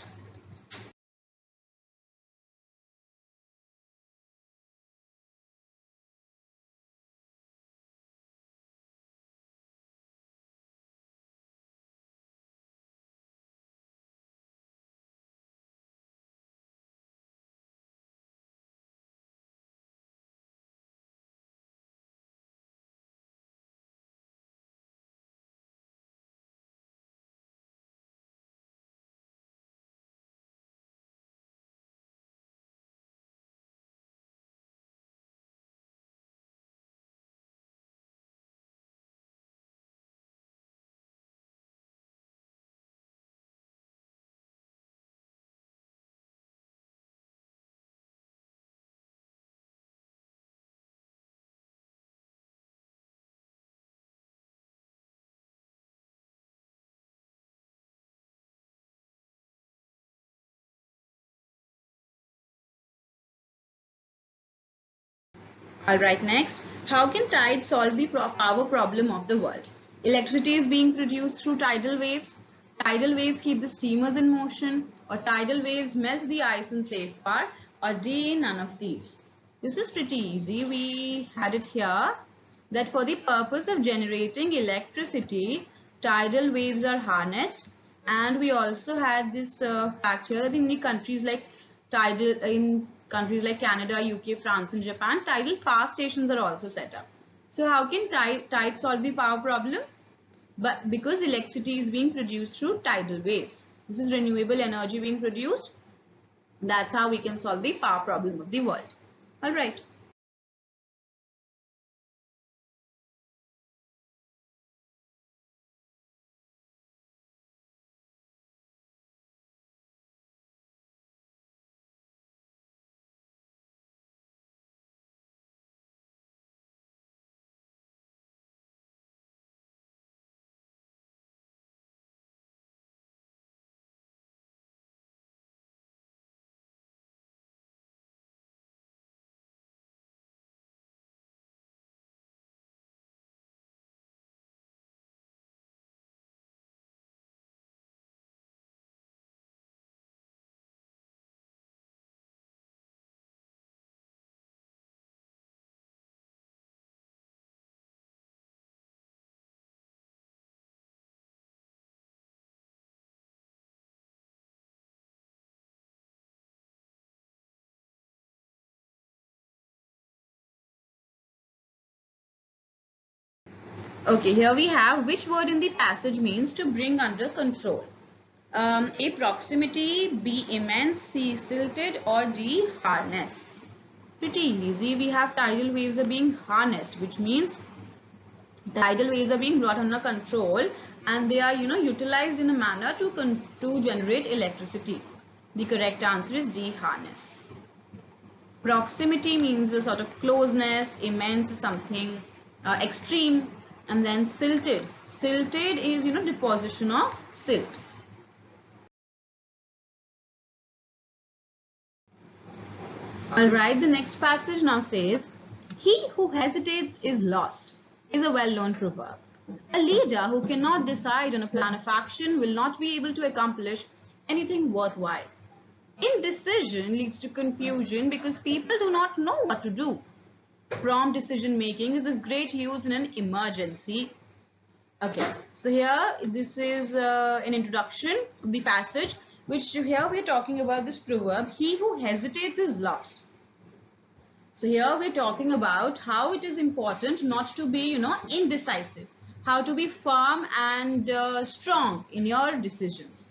All right, next, how can tides solve the power problem of the world? Electricity is being produced through tidal waves. Tidal waves keep the steamers in motion, or tidal waves melt the ice and save power, or D, none of these. This is pretty easy. We had it here that for the purpose of generating electricity, tidal waves are harnessed, and we also had this fact here that in the countries like Canada, UK, France, and Japan, tidal power stations are also set up. So how can tide solve the power problem? But because electricity is being produced through tidal waves. This is renewable energy being produced. That's how we can solve the power problem of the world. All right. Okay, here we have which word in the passage means to bring under control. A, proximity, B, immense, C, silted, or D, harness. Pretty easy. We have tidal waves are being harnessed, which means tidal waves are being brought under control and they are utilized in a manner to generate electricity. The correct answer is D, harness. Proximity means a sort of closeness, immense is something extreme, and then silted. Silted is deposition of silt. Alright, the next passage now says, "He who hesitates is lost," is a well-known proverb. A leader who cannot decide on a plan of action will not be able to accomplish anything worthwhile. Indecision leads to confusion because people do not know what to do. Prompt decision making is of great use in an emergency. Okay, so here this is an introduction of the passage, which here we are talking about this proverb, "He who hesitates is lost." So here we're talking about how it is important not to be, indecisive, how to be firm and strong in your decisions.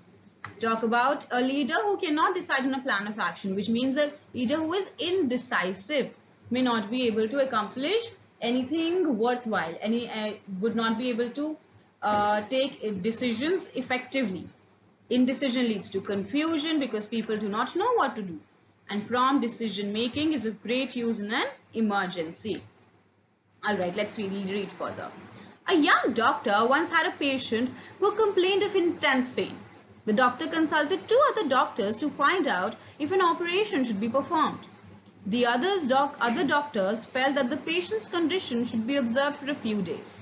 Talk about a leader who cannot decide on a plan of action, which means a leader who is indecisive may not be able to accomplish anything worthwhile, would not be able to take decisions effectively. Indecision leads to confusion because people do not know what to do. And prompt decision making is of great use in an emergency. Alright, let's read further. A young doctor once had a patient who complained of intense pain. The doctor consulted two other doctors to find out if an operation should be performed. The other doctors felt that the patient's condition should be observed for a few days.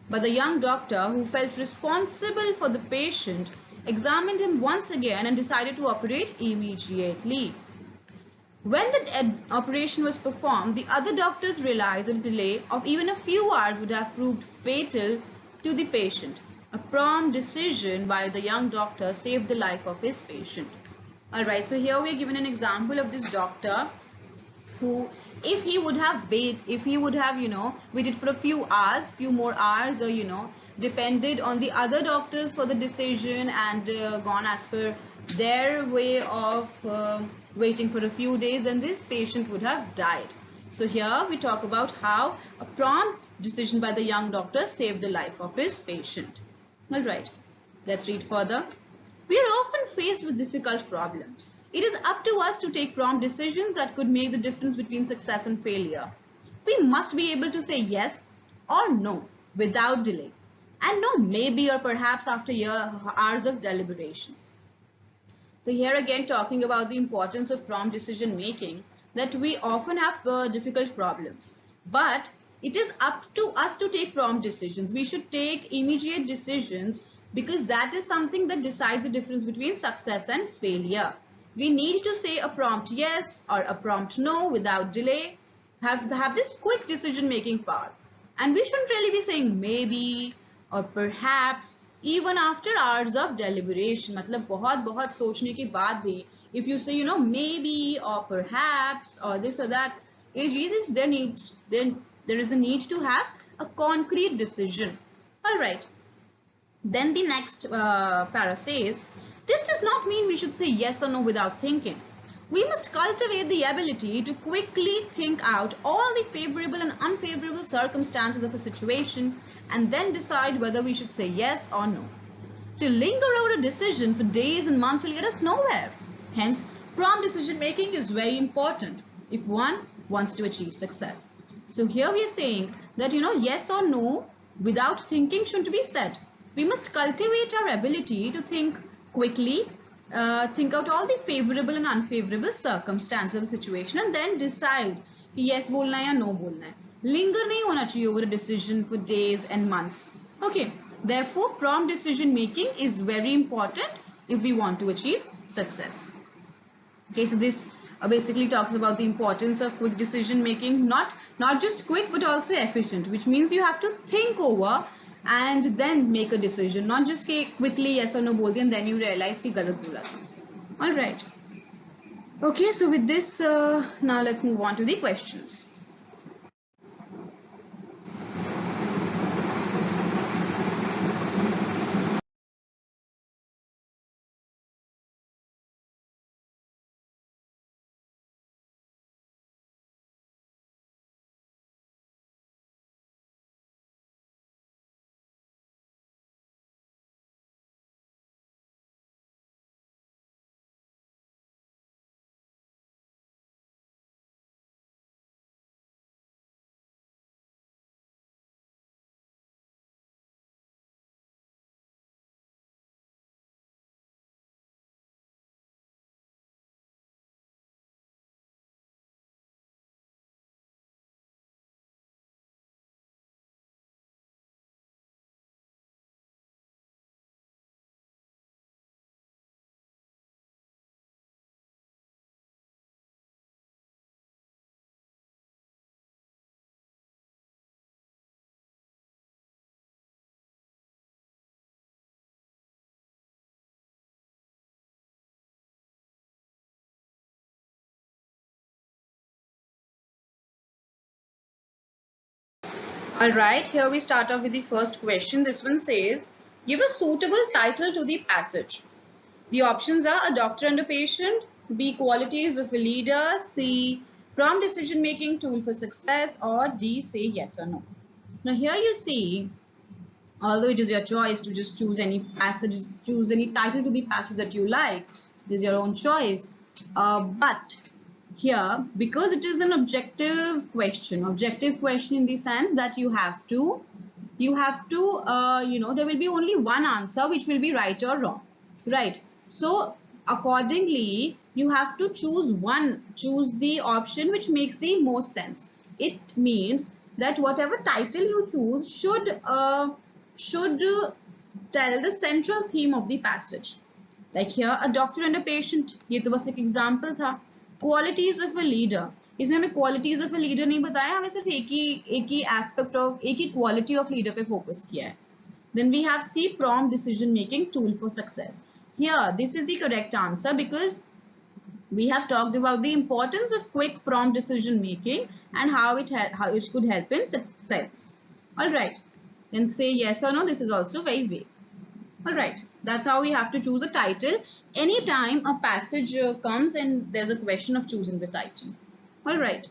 But the young doctor, who felt responsible for the patient, examined him once again and decided to operate immediately. When the operation was performed, the other doctors realized that a delay of even a few hours would have proved fatal to the patient. A prompt decision by the young doctor saved the life of his patient. Alright, so here we are given an example of this doctor who, if he would have waited for a few more hours, or depended on the other doctors for the decision and gone as per their way of waiting for a few days, then this patient would have died. So here we talk about how a prompt decision by the young doctor saved the life of his patient. Alright, let's read further. We are often faced with difficult problems. It is up to us to take prompt decisions that could make the difference between success and failure. We must be able to say yes or no without delay, and no maybe or perhaps after hours of deliberation. So here again talking about the importance of prompt decision making, that we often have difficult problems, but it is up to us to take prompt decisions. We should take immediate decisions because that is something that decides the difference between success and failure. We need to say a prompt yes or a prompt no without delay, have this quick decision making power. And we shouldn't really be saying maybe or perhaps even after hours of deliberation. मतलब बहुत सोचने के बाद भी, if you say maybe or perhaps or this or that, there is a need to have a concrete decision. Alright, then the next para says, this does not mean we should say yes or no without thinking. We must cultivate the ability to quickly think out all the favorable and unfavorable circumstances of a situation and then decide whether we should say yes or no. To linger over a decision for days and months will get us nowhere. Hence, prompt decision making is very important if one wants to achieve success. So here we are saying that yes or no without thinking shouldn't be said. We must cultivate our ability to think quickly, think out all the favorable and unfavorable circumstances of the situation and then decide कि yes बोलना है या no बोलना है. Linger नहीं होना चाहिए over a decision for days and months. Okay, therefore prompt decision making is very important if we want to achieve success. Okay, so this basically talks about the importance of quick decision making, not just quick but also efficient, which means you have to think over and then make a decision, not just quickly yes or no बोल दिया and then you realize कि गलत बोला था. All right. Okay, so with this, now let's move on to the questions. Alright, here we start off with the first question. This one says, give a suitable title to the passage. The options are a doctor and a patient, B, qualities of a leader, C, prompt decision making tool for success, or D, say yes or no. Now here you see, although it is your choice to just choose any passage, choose any title to the passage that you like, it is your own choice. But here, because it is an objective question in the sense that you have to, there will be only one answer which will be right or wrong, right? So accordingly, you have to choose the option which makes the most sense. It means that whatever title you choose should tell the central theme of the passage. Like here, a doctor and a patient, ये तो बस एक example था. Qualities of a leader, इसमें हमें qualities of a leader नहीं बताया, हमें सिर्फ एक ही aspect of, एक ही quality of leader पे focus किया है. Then we have C, prompt decision making tool for success. Here, this is the correct answer because we have talked about the importance of quick prompt decision making and how it could help in success. All right, then say yes or no. This is also very vague. All right, that's how we have to choose a title anytime a passage comes and there's a question of choosing the title. All right.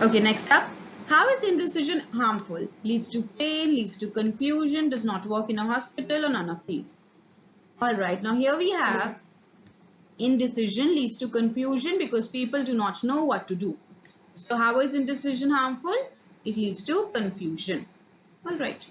Okay, next up. How is indecision harmful? Leads to pain, leads to confusion, does not work in a hospital, or none of these. All right, now here we have indecision leads to confusion because people do not know what to do. So how is indecision harmful? It leads to confusion. All right.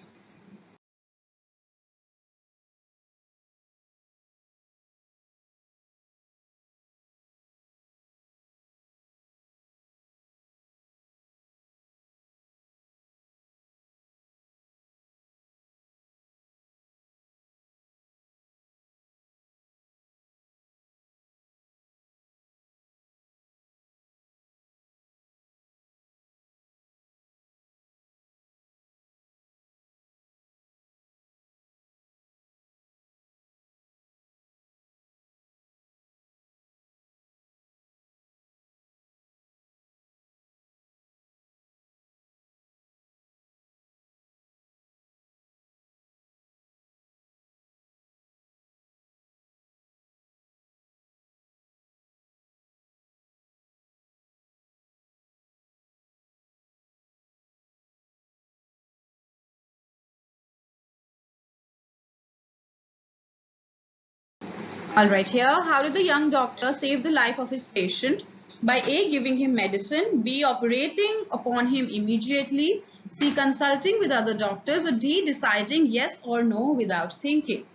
Alright, here, how did the young doctor save the life of his patient? By A, giving him medicine, B, operating upon him immediately, C, consulting with other doctors, or D, deciding yes or no without thinking.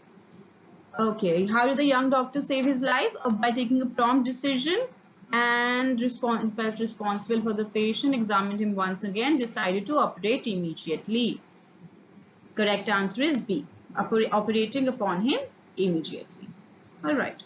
Okay, how did the young doctor save his life? By taking a prompt decision and felt responsible for the patient, examined him once again, decided to operate immediately. Correct answer is B, operating upon him immediately. All right.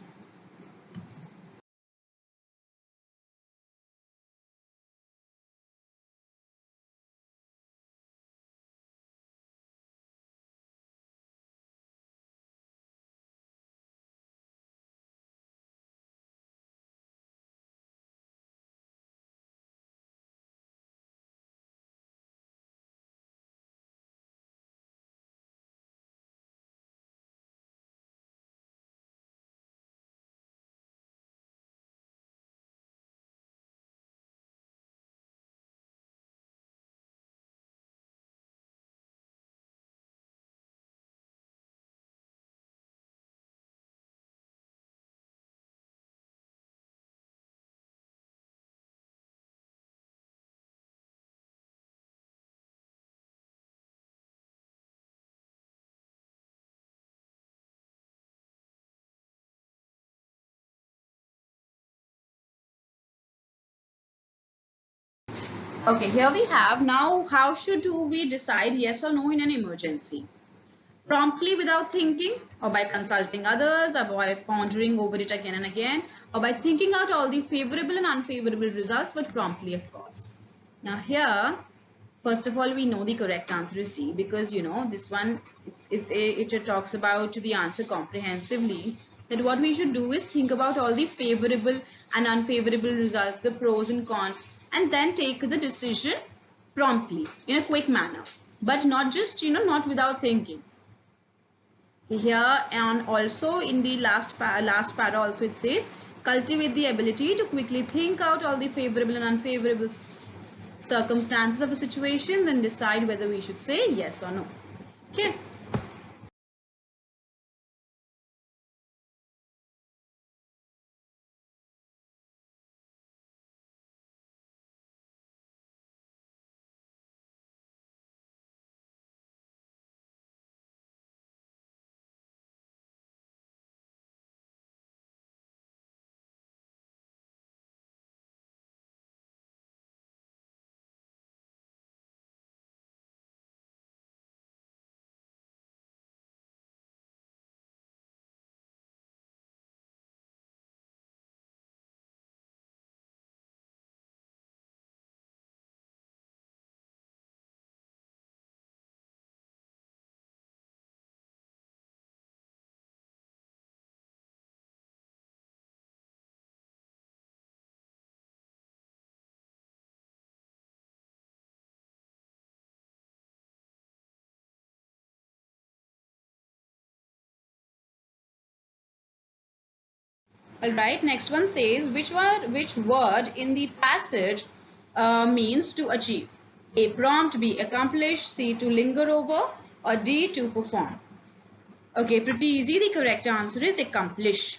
Okay, here we have now how should we decide yes or no in an emergency? Promptly without thinking, or by consulting others, or by pondering over it again and again, or by thinking out all the favorable and unfavorable results, but promptly, of course. Now here, first of all, we know the correct answer is D, because you know this one, it talks about the answer comprehensively, that what we should do is think about all the favorable and unfavorable results, the pros and cons, and then take the decision promptly in a quick manner, but not just, not without thinking. Here and also in the last para also it says cultivate the ability to quickly think out all the favorable and unfavorable circumstances of a situation, then decide whether we should say yes or no. Okay. Alright, next one says which word in the passage means to achieve? A, prompt, B, accomplish, C, to linger over, or D, to perform. Okay, pretty easy. The correct answer is accomplish.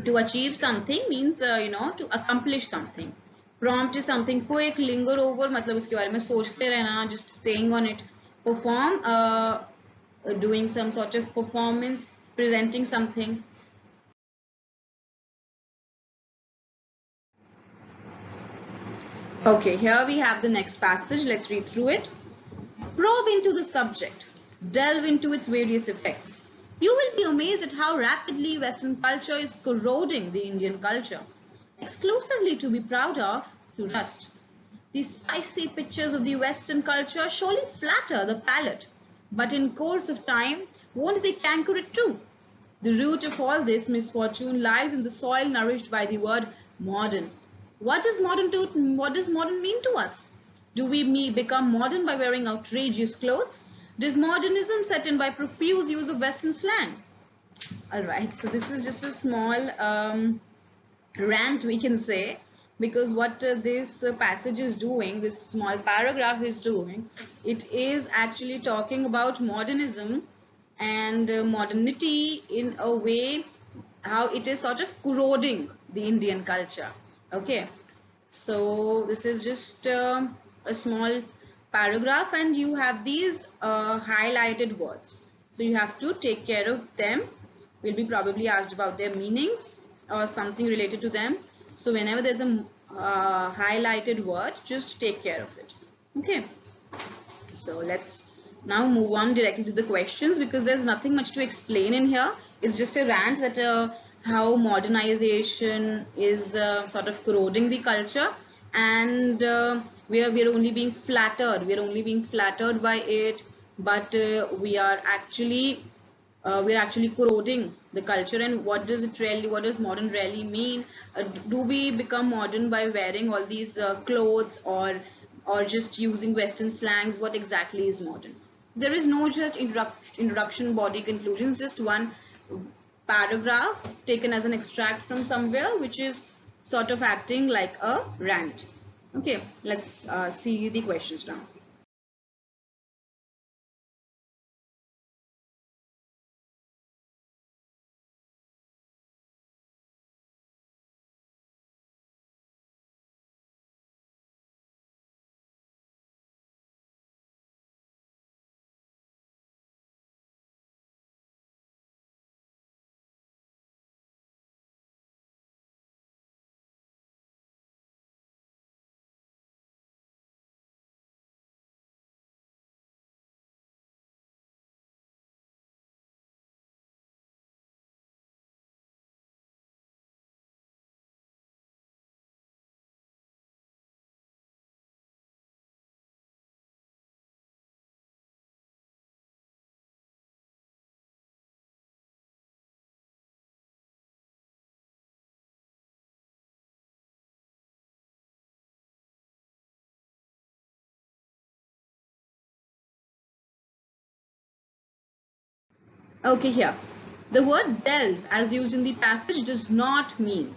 To achieve something means to accomplish something. Prompt is something quick. Linger over मतलब उसके बारे में सोचते रहना, just staying on it. Perform, doing some sort of performance, presenting something. Okay, here we have the next passage. Let's read through it. Probe into the subject. Delve into its various effects. You will be amazed at how rapidly Western culture is corroding the Indian culture. Exclusively to be proud of, to rust. The spicy pictures of the Western culture surely flatter the palate, but in course of time, won't they canker it too? The root of all this misfortune lies in the soil nourished by the word modern. What does modern mean to us? Do we become modern by wearing outrageous clothes? Does modernism set in by profuse use of Western slang? Alright, so this is just a small rant we can say, because what this passage is doing, this small paragraph is doing, it is actually talking about modernism and modernity in a way how it is sort of corroding the Indian culture. Okay, so this is just a small paragraph and you have these highlighted words, so you have to take care of them. Will be probably asked about their meanings or something related to them, so whenever there's a highlighted word, just take care of it. Okay, so let's now move on directly to the questions, because there's nothing much to explain in here. It's just a rant that how modernization is sort of corroding the culture, and we are only being flattered. We are only being flattered by it, but we're actually corroding the culture. And what does modern really mean? Do we become modern by wearing all these clothes, or just using Western slangs? What exactly is modern? There is no just introduction, body, conclusions, just one paragraph taken as an extract from somewhere, which is sort of acting like a rant. Okay, let's see the questions now. Okay, here. The word delve as used in the passage does not mean.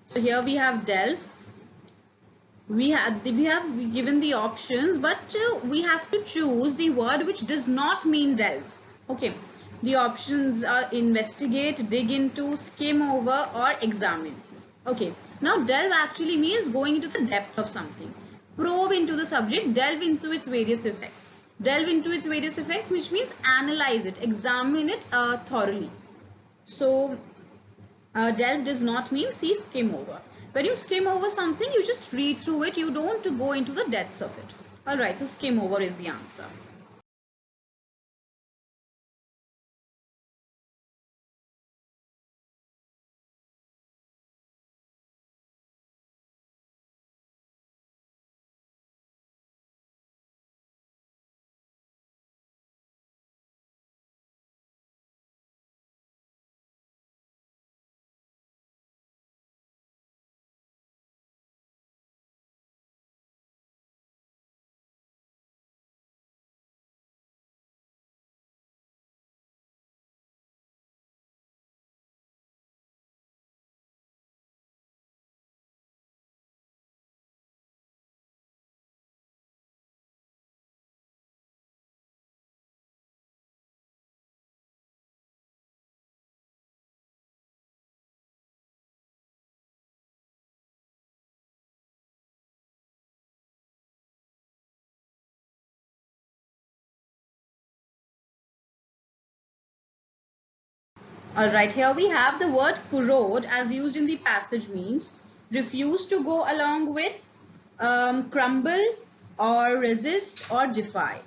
So here we have delve. We have given the options, but we have to choose the word which does not mean delve. Okay. The options are investigate, dig into, skim over, or examine. Okay. Now delve actually means going into the depth of something. Probe into the subject, delve into its various effects. Delve into its various effects, which means analyze it, examine it thoroughly. So delve does not mean see skim over. When you skim over something, you just read through it. You don't go into the depths of it. Alright, so skim over is the answer. Alright, here we have the word corrode as used in the passage means refuse to go along with, crumble, or resist, or defy.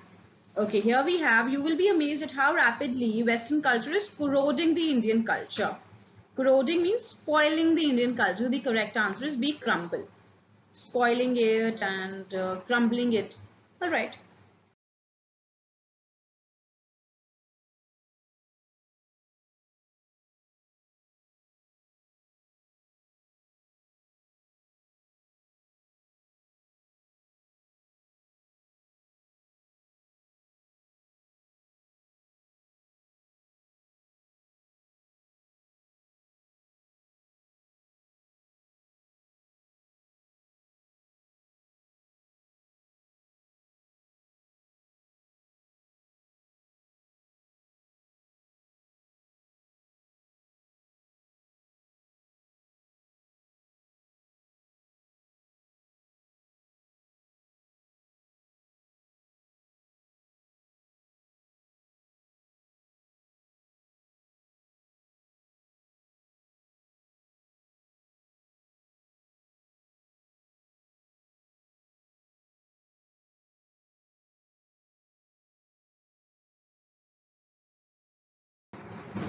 Okay, here we have, you will be amazed at how rapidly Western culture is corroding the Indian culture. Corroding means spoiling the Indian culture. The correct answer is B, crumble. Spoiling it and crumbling it. Alright.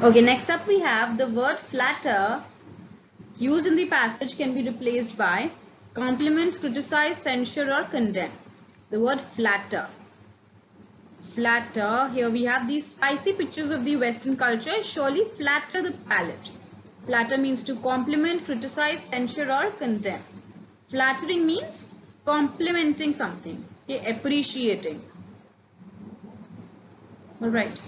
Okay, next up we have the word flatter used in the passage can be replaced by compliment, criticize, censure, or condemn. The word flatter. Flatter, here we have these spicy pictures of the Western culture surely flatter the palate. Flatter means to compliment, criticize, censure, or condemn. Flattering means complimenting something, okay, appreciating. All right.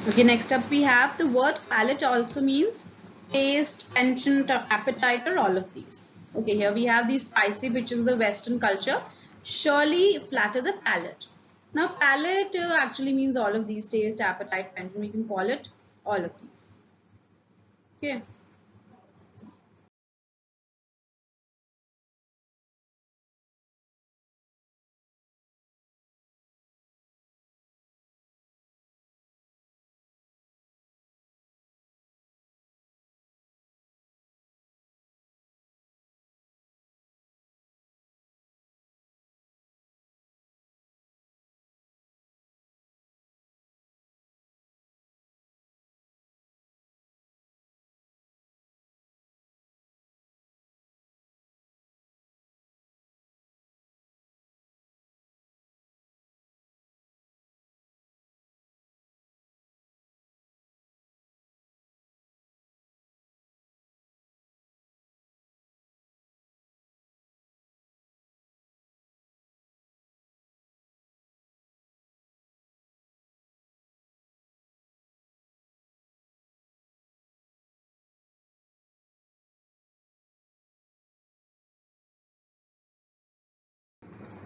Okay, next up we have the word palate also means taste, penchant, or appetite, or all of these. Okay, here we have these spicy pictures of the Western culture. Surely flatter the palate. Now palate actually means all of these: taste, appetite, penchant. We can call it all of these. Okay.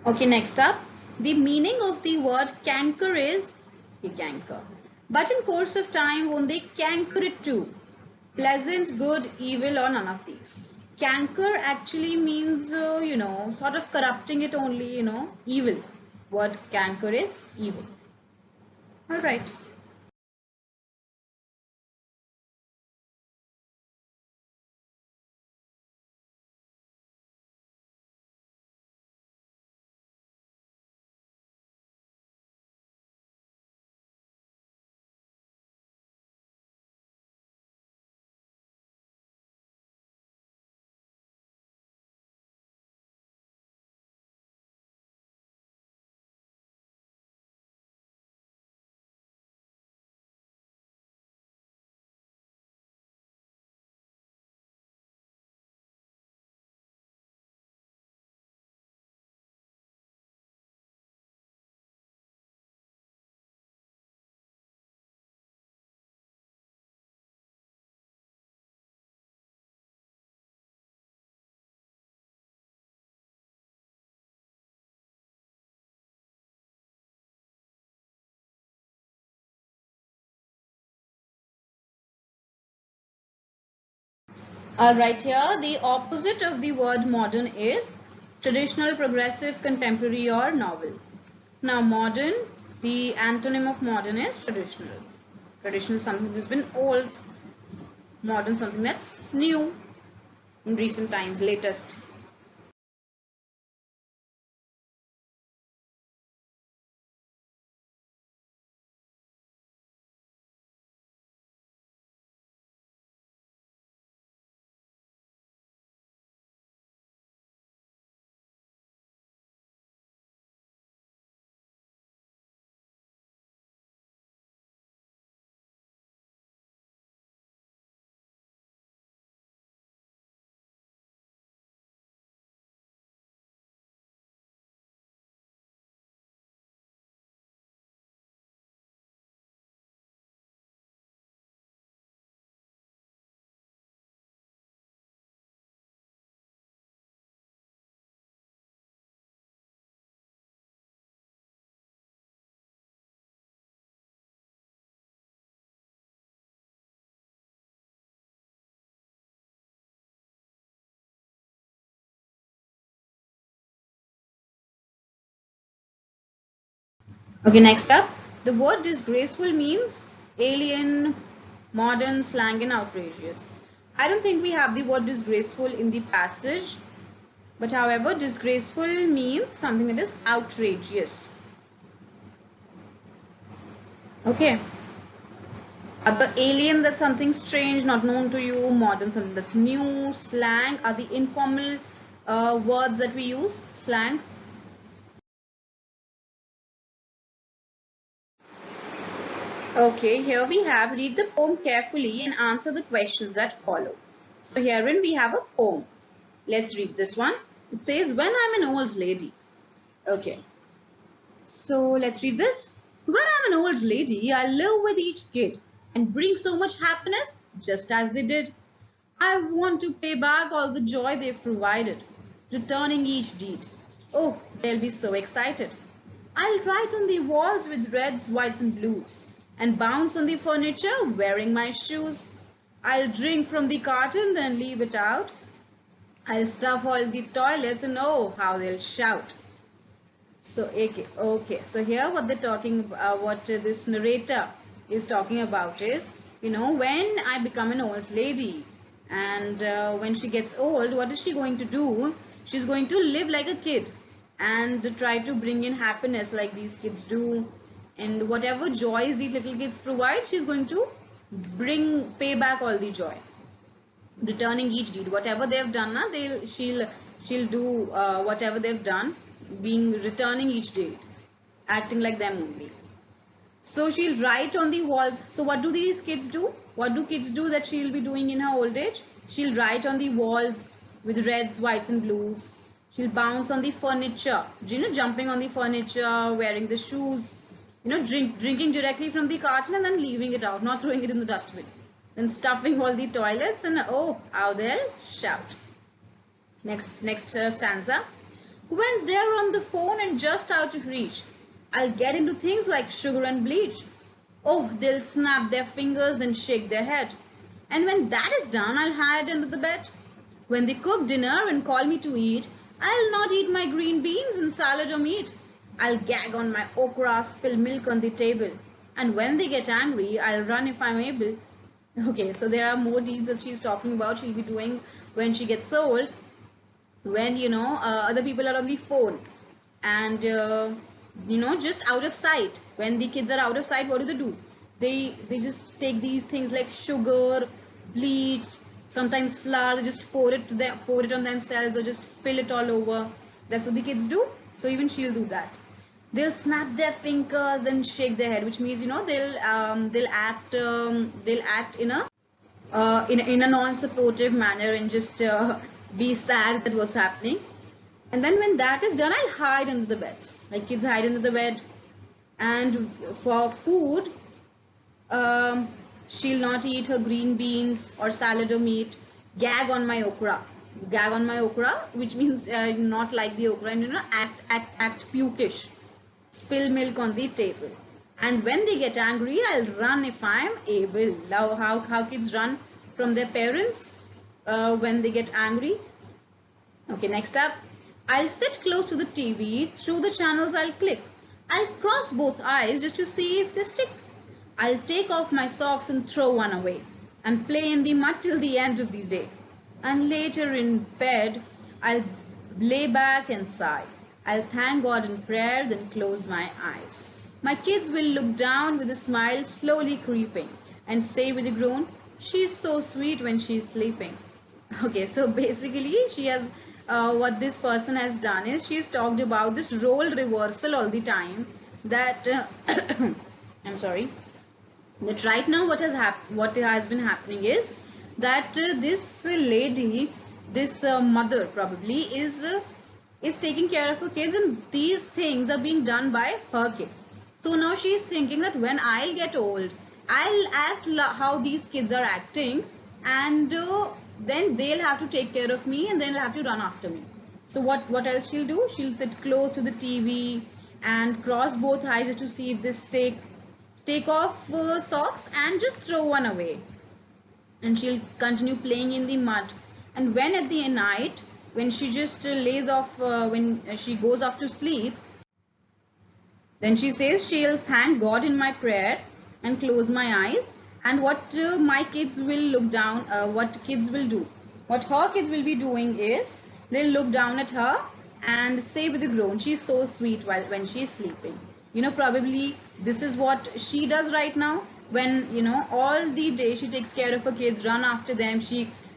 Okay, next up, the meaning of the word canker is canker. But in course of time, won't they canker it too? Pleasant, good, evil, or none of these. Canker actually means, sort of corrupting it only, evil. Word canker is evil. All right. Right here, the opposite of the word modern is traditional, progressive, contemporary, or novel. Now, modern, the antonym of modern is traditional. Traditional is something that has been old. Modern, something that's new, in recent times, latest. Okay, next up, the word disgraceful means alien, modern, slang, and outrageous. I don't think we have the word disgraceful in the passage, but however, disgraceful means something that is outrageous. Okay. The alien, that's something strange, not known to you. Modern, something that's new. Slang are the informal words that we use. Slang. Okay, here we have read the poem carefully and answer the questions that follow. So herein we have a poem. Let's read this one. It says, when I'm an old lady. Okay. So let's read this. When I'm an old lady, I live with each kid and bring so much happiness just as they did. I want to pay back all the joy they've provided, returning each deed. Oh, they'll be so excited. I'll write on the walls with reds, whites, and blues, and bounce on the furniture wearing my shoes. I'll drink from the carton, then leave it out. I'll stuff all the toilets, and oh, how they'll shout. So, okay. So here, what they're talking about, what this narrator is talking about is, when I become an old lady, and when she gets old, what is she going to do? She's going to live like a kid and try to bring in happiness like these kids do, and whatever joys these little kids provide, she's going to pay back all the joy, returning each deed whatever they've done. She'll do whatever they've done, being returning each deed, acting like them only. So she'll write on the walls. So what do these kids do? What do kids do that she'll be doing in her old age? She'll write on the walls with reds, whites, and blues. She'll bounce on the furniture, jumping on the furniture, wearing the shoes, drinking directly from the carton and then leaving it out, not throwing it in the dustbin, then stuffing all the toilets, and oh, how they'll shout. Next stanza. When they're on the phone and just out of reach, I'll get into things like sugar and bleach. Oh, they'll snap their fingers, then shake their head. And when that is done, I'll hide under the bed. When they cook dinner and call me to eat, I'll not eat my green beans and salad or meat. I'll gag on my okra, spill milk on the table. And when they get angry, I'll run if I'm able. Okay, so there are more deeds that she's talking about she'll be doing when she gets old. When, other people are on the phone and, just out of sight. When the kids are out of sight, what do? They just take these things like sugar, bleach, sometimes flour, they just pour it on themselves or just spill it all over. That's what the kids do. So even she'll do that. They'll snap their fingers, then shake their head, which means they'll act in a non-supportive manner and just be sad at what's happening. And then when that is done, I'll hide under the beds, like kids hide under the bed. And for food, she'll not eat her green beans or salad or meat. Gag on my okra, which means not like the okra, and act pukish. Spill milk on the table. And when they get angry, I'll run if I'm able. Now, how kids run from their parents when they get angry. Okay, next up. I'll sit close to the TV. Through the channels I'll click. I'll cross both eyes just to see if they stick. I'll take off my socks and throw one away and play in the mud till the end of the day. And later in bed, I'll lay back and sigh. I'll thank God in prayer, then close my eyes. My kids will look down with a smile slowly creeping and say with a groan, she's so sweet when she's sleeping. Okay, so basically she has, what this person has done is she's talked about this role reversal all the time, that, I'm sorry, that right now what has been happening is that this lady, this mother probably is taking care of her kids, and these things are being done by her kids. So now she is thinking that when I'll get old, I'll act how these kids are acting, and then they'll have to take care of me and then they'll have to run after me. So what else she'll do? She'll sit close to the TV and cross both eyes just to see if they stick. Take off socks and just throw one away. And she'll continue playing in the mud. And when at the night, when she just lays off, when she goes off to sleep, then she says she'll thank God in my prayer and close my eyes. And what my kids will look down, what kids will do, what her kids will be doing is they'll look down at her and say with a groan, she's so sweet when she's sleeping. Probably this is what she does right now. When all the day she takes care of her kids, run after them,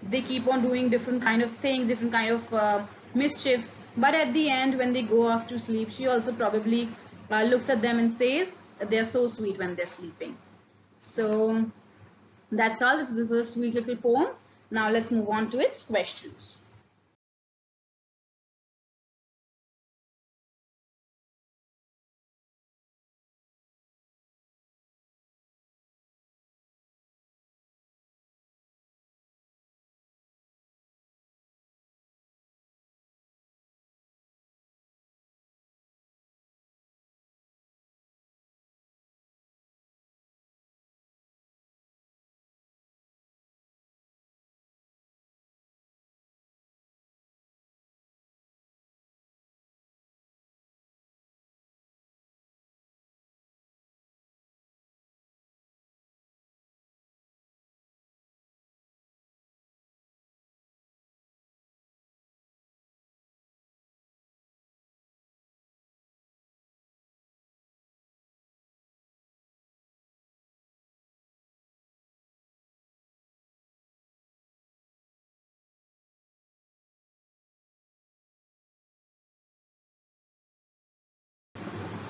they keep on doing different kind of things, different kind of mischiefs, but at the end when they go off to sleep, she also probably looks at them and says they're so sweet when they're sleeping. So that's all. This is a sweet little poem. Now let's move on to its questions.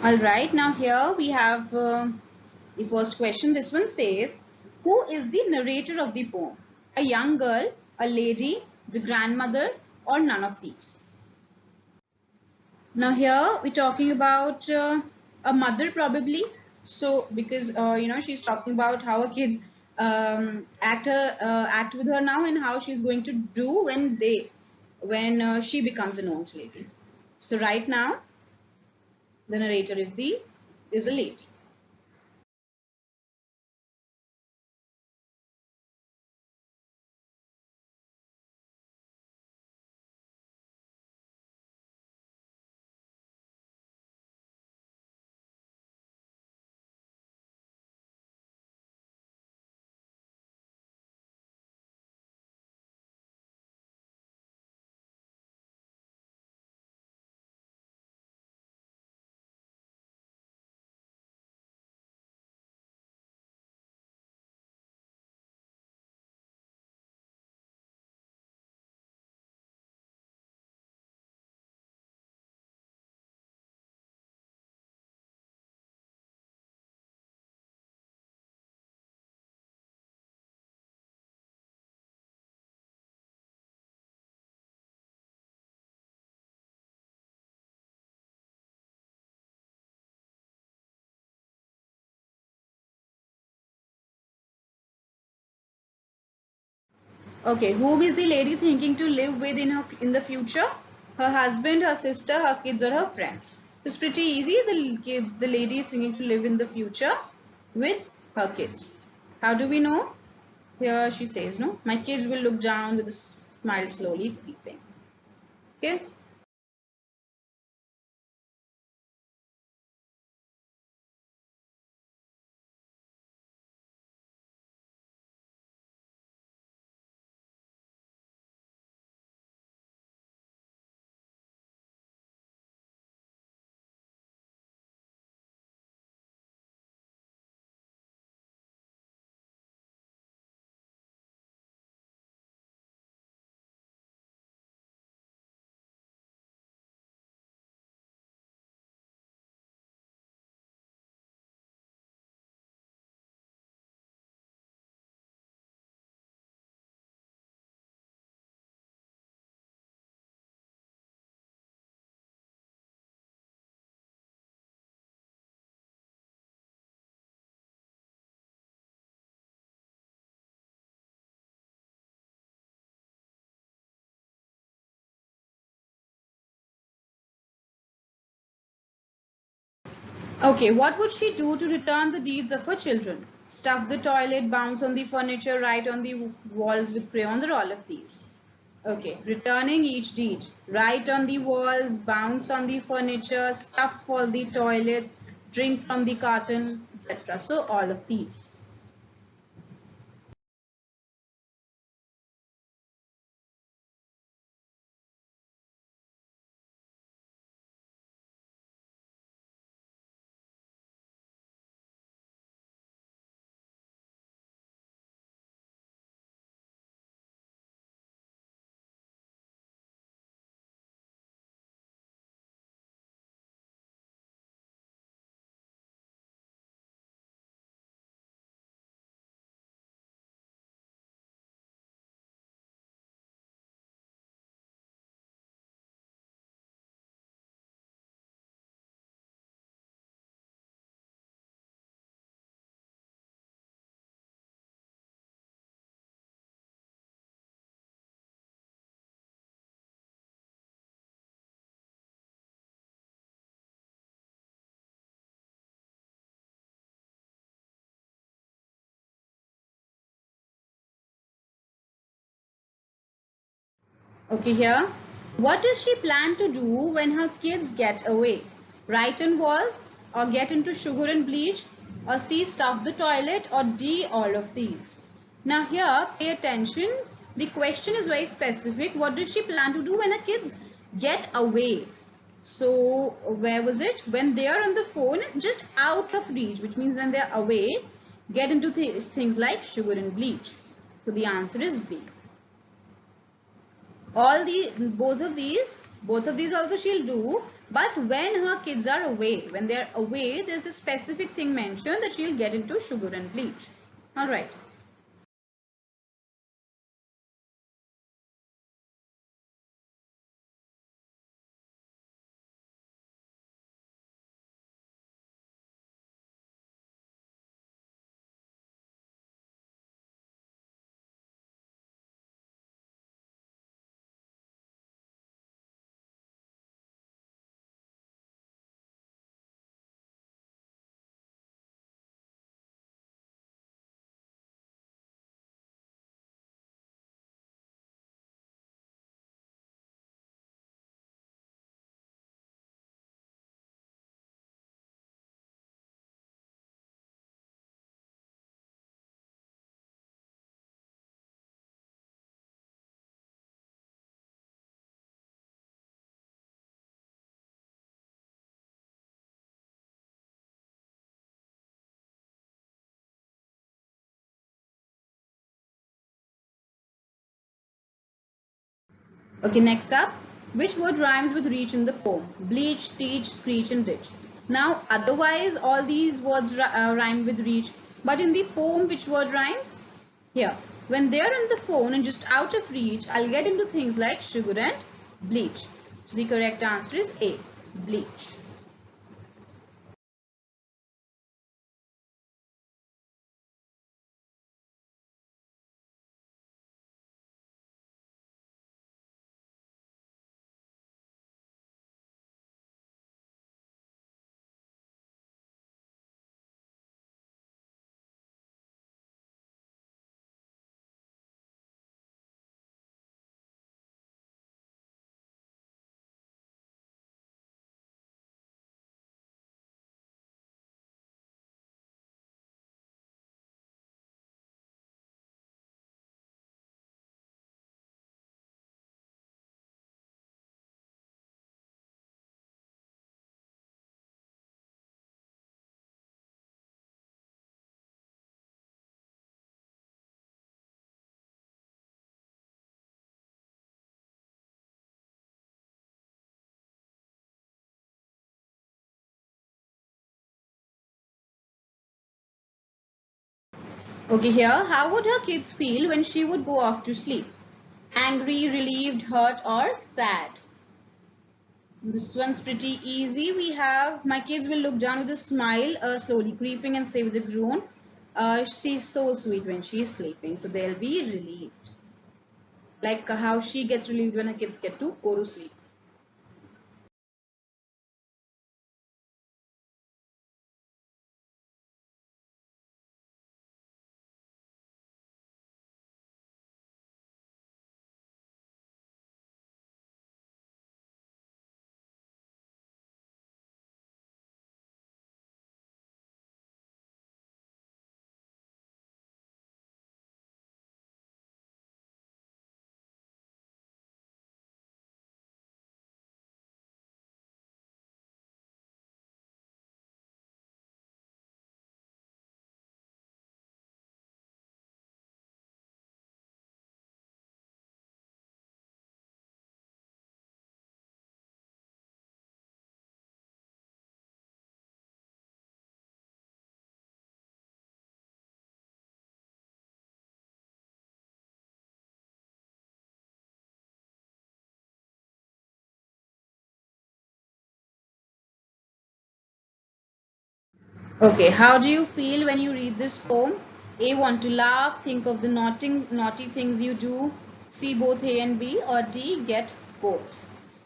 Alright, now here we have the first question. This one says, who is the narrator of the poem? A young girl, a lady, the grandmother, or none of these? Now here we're talking about a mother probably. So because she's talking about how her kids act with her now and how she's going to do when she becomes an old lady. So right now the narrator is a lady. Okay, whom is the lady thinking to live with in the future? Her husband, her sister, her kids, or her friends? It's pretty easy. The lady is thinking to live in the future with her kids. How do we know? Here she says, no, my kids will look down with a smile slowly creeping. Okay. Okay, what would she do to return the deeds of her children? Stuff the toilet, bounce on the furniture, write on the walls with crayons, or all of these? Okay, returning each deed. Write on the walls, bounce on the furniture, stuff for the toilets, drink from the carton, etc. So all of these. Okay, here. What does she plan to do when her kids get away? Write on walls, or get into sugar and bleach, or C, stuff the toilet, or D, all of these? Now here, pay attention. The question is very specific. What does she plan to do when her kids get away? So where was it? When they are on the phone, just out of reach, which means when they are away, get into things like sugar and bleach. So the answer is B. Both of these Both of these also she'll do, but when her kids are away, when they're away, there's the specific thing mentioned that she'll get into sugar and bleach. Alright. Okay, next up, which word rhymes with reach in the poem? Bleach, teach, screech and ditch. Now, otherwise all these words rhyme with reach, but in the poem which word rhymes? Here, when they are on the phone and just out of reach, I'll get into things like sugar and bleach. So the correct answer is A, bleach. Okay, here, how would her kids feel when she would go off to sleep? Angry, relieved, hurt or sad? This one's pretty easy. We have, my kids will look down with a smile, slowly creeping and say with a groan, she's so sweet when she's sleeping. So they'll be relieved. Like how she gets relieved when her kids get to go to sleep. Okay, how do you feel when you read this poem? A, want to laugh, think of the naughty things you do. C, both A and B, or D, get bored.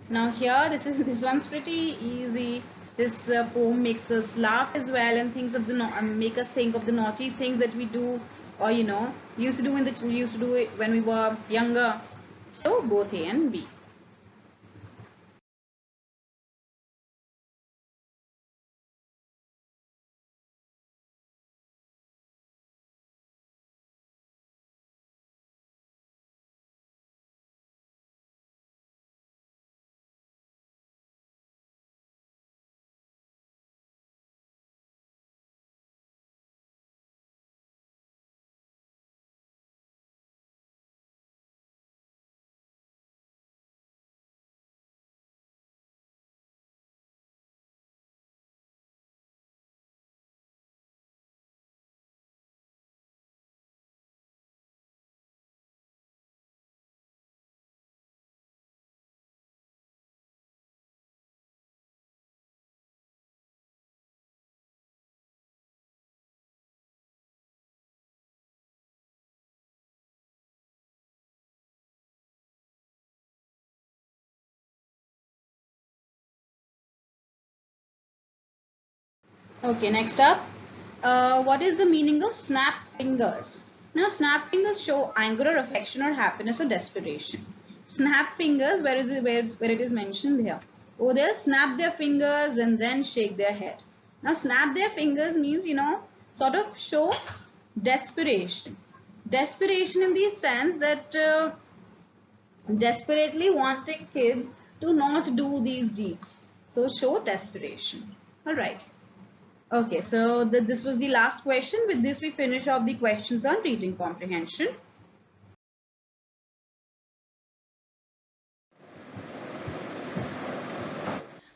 Now here, this one's pretty easy. This poem makes us laugh as well and thinks of the make us think of the naughty things that we do, or used to do it when we were younger. So both A and B. Okay, next up, what is the meaning of snap fingers? Now, snap fingers show anger or affection or happiness or desperation. Snap fingers, where it is mentioned here? Oh, they'll snap their fingers and then shake their head. Now, snap their fingers means, sort of show desperation. Desperation in the sense that desperately wanting kids to not do these deeds. So, show desperation. All right. Okay, so this was the last question. With this, we finish off the questions on reading comprehension.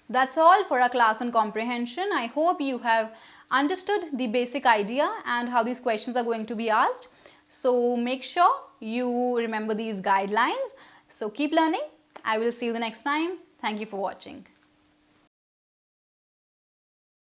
That's all for our class on comprehension. I hope you have understood the basic idea and how these questions are going to be asked. So make sure you remember these guidelines. So keep learning. I will see you the next time. Thank you for watching.